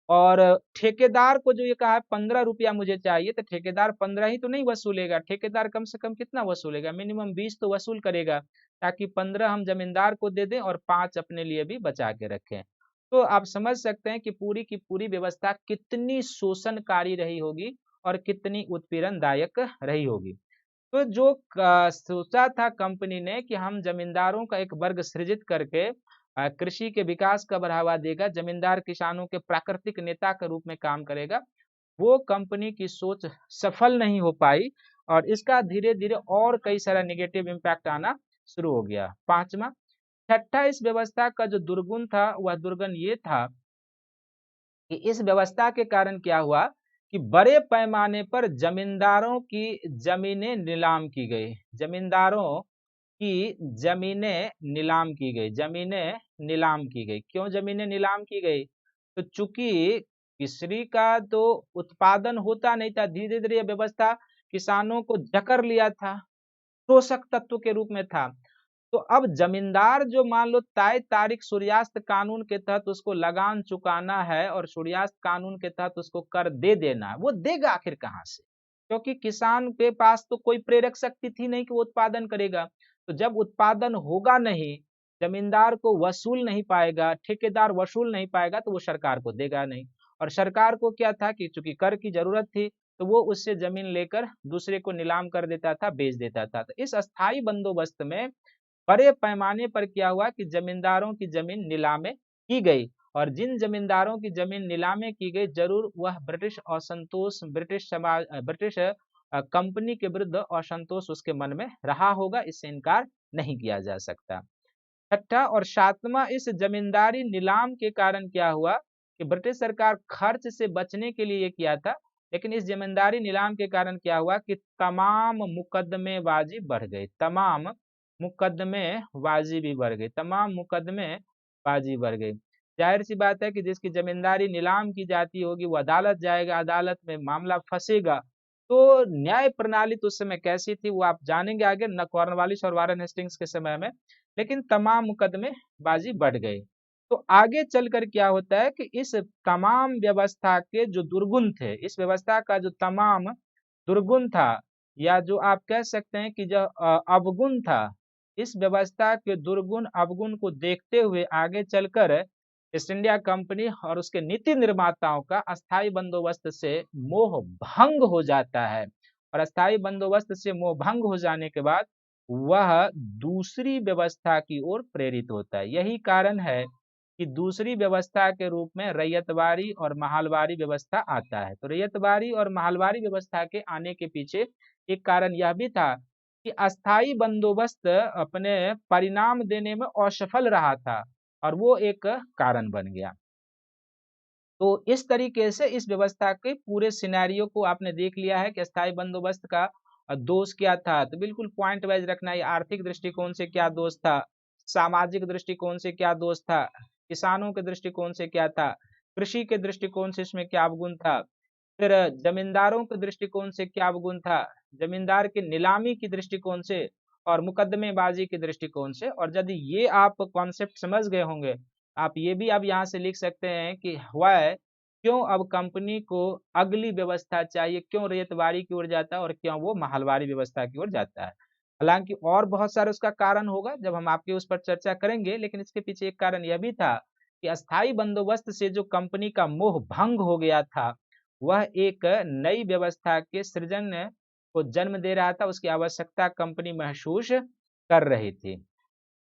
और ठेकेदार को जो ये कहा है 15 रुपया मुझे चाहिए, तो ठेकेदार 15 ही तो नहीं वसूलेगा, ठेकेदार कम से कम कितना वसूलेगा, मिनिमम 20 तो वसूल करेगा, ताकि 15 हम जमींदार को दे दें और 5 अपने लिए भी बचा के रखें। तो आप समझ सकते हैं कि पूरी की पूरी व्यवस्था कितनी शोषणकारी रही होगी और कितनी उत्पीड़नदायक रही होगी। तो जो सोचा था कंपनी ने कि हम जमींदारों का एक वर्ग सृजित करके कृषि के विकास का बढ़ावा देगा, जमींदार किसानों के प्राकृतिक नेता के रूप में काम करेगा, वो कंपनी की सोच सफल नहीं हो पाई और इसका धीरे धीरे और कई सारा निगेटिव इम्पैक्ट आना शुरू हो गया। पांचवा, छठा, इस व्यवस्था का जो दुर्गुण था वह दुर्गुण ये था कि इस व्यवस्था के कारण क्या हुआ कि बड़े पैमाने पर जमींदारों की जमीनें नीलाम की गई, जमींदारों की जमीनें नीलाम की गई, जमीनें नीलाम की गई। क्यों जमीनें नीलाम की गई? तो चूंकि किसरी का तो उत्पादन होता नहीं था, धीरे धीरे यह व्यवस्था किसानों को जकड़ लिया था, शोषक तत्व के रूप में था। तो अब जमींदार जो मान लो तय तारीख सूर्यास्त कानून के तहत उसको लगान चुकाना है और सूर्यास्त कानून के तहत उसको कर दे देना, वो देगा आखिर कहां से? क्योंकि किसान के पास तो कोई प्रेरक शक्ति थी नहीं कि वो उत्पादन करेगा। तो जब उत्पादन होगा नहीं, जमींदार को वसूल नहीं पाएगा, ठेकेदार वसूल नहीं पाएगा, तो वो सरकार को देगा नहीं। और सरकार को क्या था कि चूंकि कर की जरूरत थी, तो वो उससे जमीन लेकर दूसरे को नीलाम कर देता था, बेच देता था। तो इस अस्थाई बंदोबस्त में बड़े पैमाने पर क्या हुआ कि जमींदारों की जमीन नीलामे की गई, और जिन जमींदारों की जमीन नीलामे की गई, जरूर वह ब्रिटिश असंतोष, ब्रिटिश समाज, ब्रिटिश कंपनी के विरुद्ध असंतोष उसके मन में रहा होगा, इससे इनकार नहीं किया जा सकता। छठा और सातवां, इस जमींदारी नीलाम के कारण क्या हुआ कि ब्रिटिश सरकार खर्च से बचने के लिए ये किया था, लेकिन इस जमींदारी नीलाम के कारण क्या हुआ कि तमाम मुकदमेबाजी बढ़ गई, तमाम मुकदमेबाजी भी बढ़ गई, तमाम मुकदमेबाजी बढ़ गई। जाहिर सी बात है कि जिसकी जमींदारी नीलाम की जाती होगी वो अदालत जाएगा, अदालत में मामला फंसेगा। तो न्याय प्रणाली तो उस समय कैसी थी वो आप जानेंगे आगे, न कॉर्नवालिस और वारेन हेस्टिंग्स के समय में, लेकिन तमाम मुकदमेबाजी बढ़ गई। तो आगे चलकर क्या होता है कि इस तमाम व्यवस्था के जो दुर्गुण थे, इस व्यवस्था का जो तमाम दुर्गुण था, या जो आप कह सकते हैं कि जो अवगुण था, इस व्यवस्था के दुर्गुण अवगुण को देखते हुए आगे चलकर ईस्ट इंडिया कंपनी और उसके नीति निर्माताओं का अस्थाई बंदोबस्त से मोह भंग हो जाता है। और अस्थाई बंदोबस्त से मोह भंग हो जाने के बाद वह दूसरी व्यवस्था की ओर प्रेरित होता है। यही कारण है कि दूसरी व्यवस्था के रूप में रैयतवारी और महलवारी व्यवस्था आता है। तो रैयतवारी और महलवारी व्यवस्था के आने के पीछे एक कारण यह भी था कि अस्थाई बंदोबस्त अपने परिणाम देने में असफल रहा था, और वो एक कारण बन गया। तो इस तरीके से इस व्यवस्था के पूरे सिनेरियो को आपने देख लिया है कि अस्थाई बंदोबस्त का दोष क्या था। तो बिल्कुल पॉइंट वाइज रखना है, आर्थिक दृष्टिकोण से क्या दोष था, सामाजिक दृष्टिकोण से क्या दोष था, किसानों के दृष्टिकोण से क्या था, कृषि के दृष्टिकोण से इसमें क्या अवगुण था, फिर जमींदारों के दृष्टिकोण से क्या अवगुण था, जमींदार की नीलामी की दृष्टिकोण से, और मुकदमेबाजी के दृष्टिकोण से। और यदि ये आप कॉन्सेप्ट समझ गए होंगे, आप ये भी अब यहाँ से लिख सकते हैं कि वह क्यों अब कंपनी को अगली व्यवस्था चाहिए, क्यों रैयतवारी की ओर जाता है और क्यों वो महलवारी व्यवस्था की ओर जाता है। हालांकि और बहुत सारे उसका कारण होगा, जब हम आपके उस पर चर्चा करेंगे, लेकिन इसके पीछे एक कारण यह भी था कि अस्थाई बंदोबस्त से जो कंपनी का मोह भंग हो गया था, वह एक नई व्यवस्था के सृजन को जन्म दे रहा था, उसकी आवश्यकता कंपनी महसूस कर रही थी।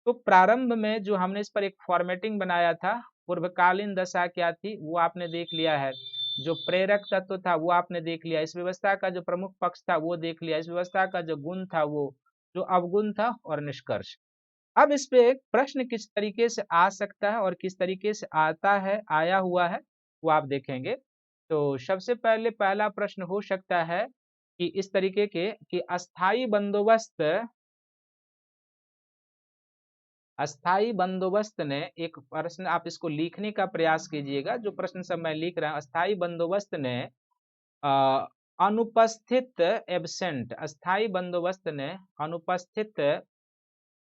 तो प्रारंभ में जो हमने इस पर एक फॉर्मेटिंग बनाया था, पूर्वकालीन दशा क्या थी वो आपने देख लिया है, जो प्रेरक तत्व था वो आपने देख लिया, इस व्यवस्था का जो प्रमुख पक्ष था वो देख लिया, इस व्यवस्था का जो गुण था वो, जो अवगुण था, और निष्कर्ष। अब इस पे एक प्रश्न किस तरीके से आ सकता है और किस तरीके से आता है, आया हुआ है, वो आप देखेंगे। तो सबसे पहले पहला प्रश्न हो सकता है कि इस तरीके के कि अस्थाई बंदोबस्त ने, एक प्रश्न आप इसको लिखने का प्रयास कीजिएगा, जो प्रश्न सब मैं लिख रहा हूं, अस्थाई बंदोबस्त ने अनुपस्थित एब्सेंट, अस्थाई बंदोबस्त ने अनुपस्थित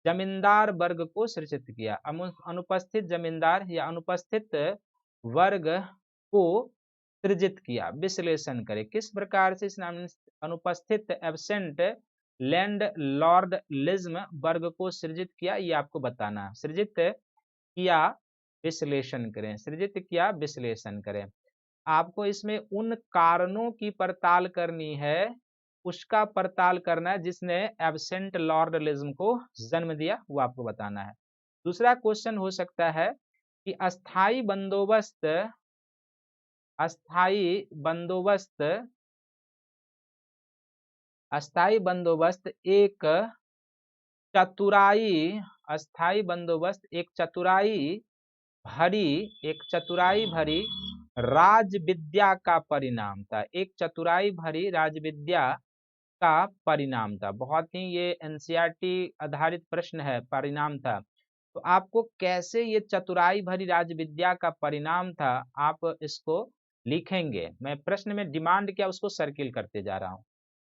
जमींदार वर्ग को सृजित किया। अनुपस्थित जमींदार या अनुपस्थित वर्ग को सृजित किया। विश्लेषण करें किस प्रकार से इसने अनुपस्थित एब्सेंट लैंड लॉर्डलिज्म वर्ग को सृजित किया, ये आपको बताना है। सृजित किया, विश्लेषण करें, सृजित किया, विश्लेषण करें। आपको इसमें उन कारणों की पड़ताल करनी है, उसका पड़ताल करना है जिसने एब्सेंट लॉर्डलिज्म को जन्म दिया, वो आपको बताना है। दूसरा क्वेश्चन हो सकता है कि अस्थाई बंदोबस्त, अस्थाई बंदोबस्त, अस्थाई बंदोबस्त एक चतुराई, अस्थाई बंदोबस्त एक चतुराई भरी, एक चतुराई भरी राजविद्या का परिणाम था, एक चतुराई भरी राजविद्या का परिणाम था। बहुत ही ये एनसीईआरटी आधारित प्रश्न है, परिणाम था। तो आपको कैसे ये चतुराई भरी राजविद्या का परिणाम था, आप इसको लिखेंगे। मैं प्रश्न में डिमांड क्या उसको सर्किल करते जा रहा हूँ।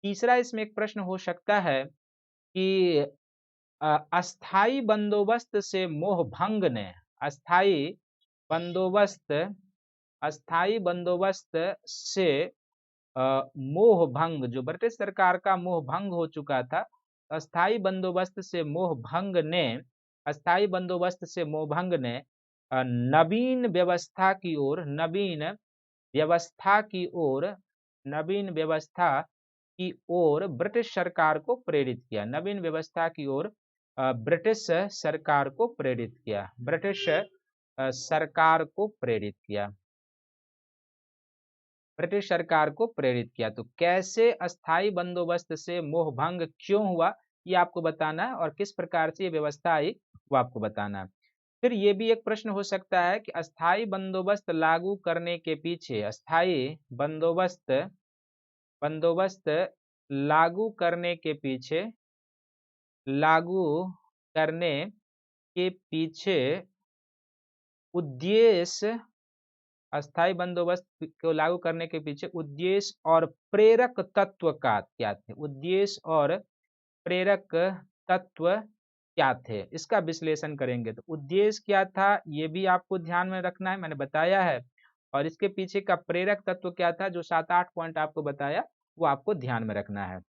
तीसरा इसमें एक प्रश्न हो सकता है कि अस्थाई बंदोबस्त से मोह भंग ने अस्थाई बंदोबस्त अस्थाई बंदोबस्त से मोह भंग, जो ब्रिटिश सरकार का मोह भंग हो चुका था, अस्थाई बंदोबस्त से मोह भंग ने अस्थाई बंदोबस्त से मोह भंग ने नवीन व्यवस्था की ओर व्यवस्था की ओर नवीन व्यवस्था की ओर ब्रिटिश सरकार को प्रेरित किया। नवीन व्यवस्था की ओर ब्रिटिश सरकार को प्रेरित किया। ब्रिटिश सरकार को प्रेरित किया। ब्रिटिश सरकार को प्रेरित किया। तो कैसे अस्थाई बंदोबस्त से मोह भंग क्यों हुआ, ये आपको बताना है, और किस प्रकार से ये व्यवस्था आई वो आपको बताना है। फिर ये भी एक प्रश्न हो सकता है कि अस्थाई बंदोबस्त लागू करने के पीछे अस्थाई बंदोबस्त बंदोबस्त लागू करने के पीछे लागू करने के पीछे उद्देश्य अस्थाई बंदोबस्त को लागू करने के पीछे उद्देश्य और प्रेरक तत्व का क्या थे। उद्देश्य और प्रेरक तत्व क्या थे, इसका विश्लेषण करेंगे। तो उद्देश्य क्या था ये भी आपको ध्यान में रखना है, मैंने बताया है, और इसके पीछे का प्रेरक तत्व क्या था, जो 7-8 पॉइंट आपको बताया, वो आपको ध्यान में रखना है।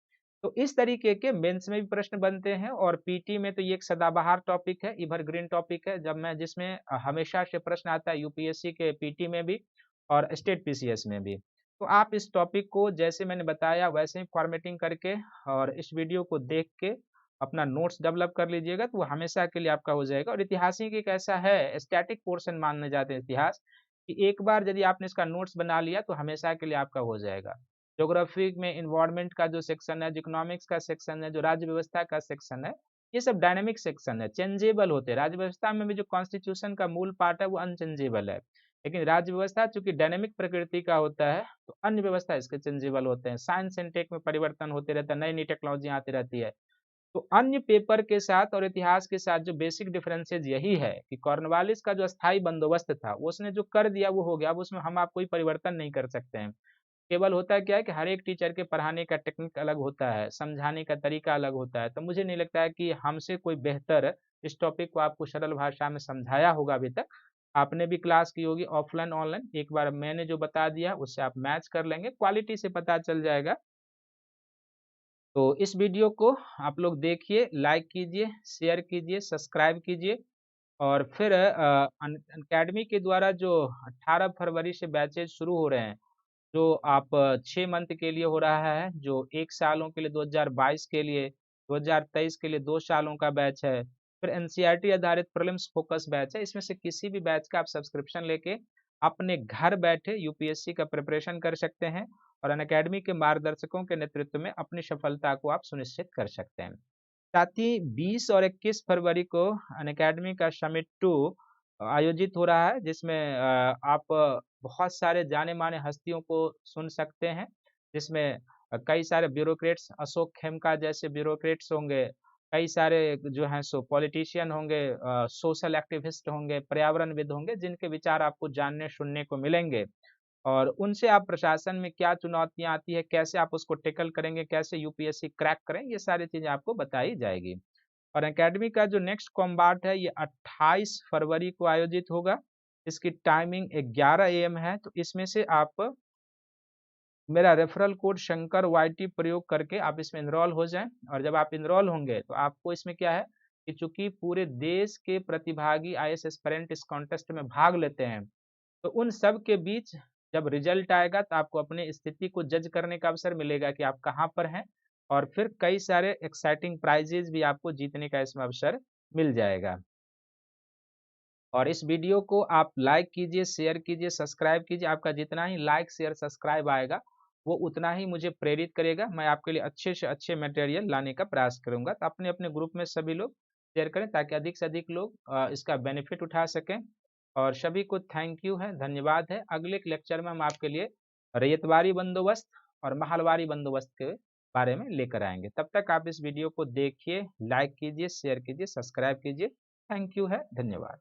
तो इस तरीके के मेंस में भी प्रश्न बनते हैं, और पीटी में तो ये एक सदाबहार टॉपिक है, एवरग्रीन टॉपिक है, जिसमें हमेशा से प्रश्न आता है यूपीएससी के पीटी में भी और स्टेट पीसीएस में भी। तो आप इस टॉपिक को जैसे मैंने बताया वैसे ही फॉर्मेटिंग करके और इस वीडियो को देख के अपना नोट्स डेवलप कर लीजिएगा, तो वो हमेशा के लिए आपका हो जाएगा। और इतिहासिक एक ऐसा है, स्टैटिक पोर्शन माने जाते हैं इतिहास, कि एक बार यदि आपने इसका नोट्स बना लिया तो हमेशा के लिए आपका हो जाएगा। ज्योग्राफी में इन्वायरमेंट का जो सेक्शन है, जो इकोनॉमिक्स का सेक्शन है, जो राज्य व्यवस्था का सेक्शन है, ये सब डायनेमिक सेक्शन है, चेंजेबल होते हैं। राज्य व्यवस्था में भी जो कॉन्स्टिट्यूशन का मूल पार्ट है वो अनचेंजेबल है, लेकिन राज्य व्यवस्था चूंकि डायनेमिक प्रकृति का होता है तो अन्य व्यवस्था इसके चेंजेबल होते हैं। साइंस एंड टेक में परिवर्तन होते रहता है, नई नई टेक्नोलॉजी आती रहती है। तो अन्य पेपर के साथ और इतिहास के साथ जो बेसिक डिफरेंसेज यही है कि कॉर्नवालिस का जो अस्थाई बंदोबस्त था उसने जो कर दिया वो हो गया, अब उसमें हम आप कोई परिवर्तन नहीं कर सकते हैं। केवल होता है क्या है कि हर एक टीचर के पढ़ाने का टेक्निक अलग होता है, समझाने का तरीका अलग होता है। तो मुझे नहीं लगता है कि हमसे कोई बेहतर इस टॉपिक को आपको सरल भाषा में समझाया होगा। अभी तक आपने भी क्लास की होगी ऑफलाइन ऑनलाइन, एक बार मैंने जो बता दिया उससे आप मैच कर लेंगे, क्वालिटी से पता चल जाएगा। तो इस वीडियो को आप लोग देखिए, लाइक कीजिए, शेयर कीजिए, सब्सक्राइब कीजिए। और फिर अनअकैडमी के द्वारा जो 18 फरवरी से बैचेज शुरू हो रहे हैं, जो आप 6 मंथ के लिए हो रहा है, जो 1 सालों के लिए 2022 के लिए, 2023 के लिए 2 सालों का बैच है। फिर एनसीईआरटी आधारित प्रीलिम्स फोकस बैच है। इसमें से किसी भी बैच का आप सब्सक्रिप्शन लेके अपने घर बैठे यूपीएससी का प्रिपरेशन कर सकते हैं, और अनअकैडमी के मार्गदर्शकों के नेतृत्व में अपनी सफलता को आप सुनिश्चित कर सकते हैं। साथ ही 20 और 21 फरवरी को अनअकैडमी का समिट 2 आयोजित हो रहा है, जिसमें आप बहुत सारे जाने माने हस्तियों को सुन सकते हैं, जिसमें कई सारे ब्यूरोक्रेट्स, अशोक खेमका जैसे ब्यूरोक्रेट्स होंगे, कई सारे जो हैं सो पॉलिटिशियन होंगे, सोशल एक्टिविस्ट होंगे, पर्यावरणविद होंगे, जिनके विचार आपको जानने सुनने को मिलेंगे। और उनसे आप प्रशासन में क्या चुनौतियां आती है, कैसे आप उसको टेकल करेंगे, कैसे यूपीएससी क्रैक करेंगे, ये सारी चीजें आपको बताई जाएगी। और एकेडमी का जो नेक्स्ट कॉम्बाट है ये 28 फरवरी को आयोजित होगा। इसकी टाइमिंग 11 AM है। तो इसमें से आप मेरा रेफरल कोड शंकर YT प्रयोग करके आप इसमें इनरोल हो जाएं। और जब आप इनरोल होंगे तो आपको इसमें क्या है कि चूंकि पूरे देश के प्रतिभागी आईएएस एस्पिरेंट इस कॉन्टेस्ट में भाग लेते हैं, तो उन सब के बीच जब रिजल्ट आएगा तो आपको अपनी स्थिति को जज करने का अवसर मिलेगा कि आप कहाँ पर हैं, और फिर कई सारे एक्साइटिंग प्राइजेज भी आपको जीतने का इसमें अवसर मिल जाएगा। और इस वीडियो को आप लाइक कीजिए, शेयर कीजिए, सब्सक्राइब कीजिए। आपका जितना ही लाइक शेयर सब्सक्राइब आएगा वो उतना ही मुझे प्रेरित करेगा, मैं आपके लिए अच्छे से अच्छे मटेरियल लाने का प्रयास करूंगा। तो अपने अपने ग्रुप में सभी लोग शेयर करें ताकि अधिक से अधिक लोग इसका बेनिफिट उठा सकें। और सभी को थैंक यू है, धन्यवाद है। अगले लेक्चर में हम आपके लिए रैयतवारी बंदोबस्त और महलवारी बंदोबस्त के बारे में लेकर आएंगे। तब तक आप इस वीडियो को देखिए, लाइक कीजिए, शेयर कीजिए, सब्सक्राइब कीजिए। थैंक यू है, धन्यवाद।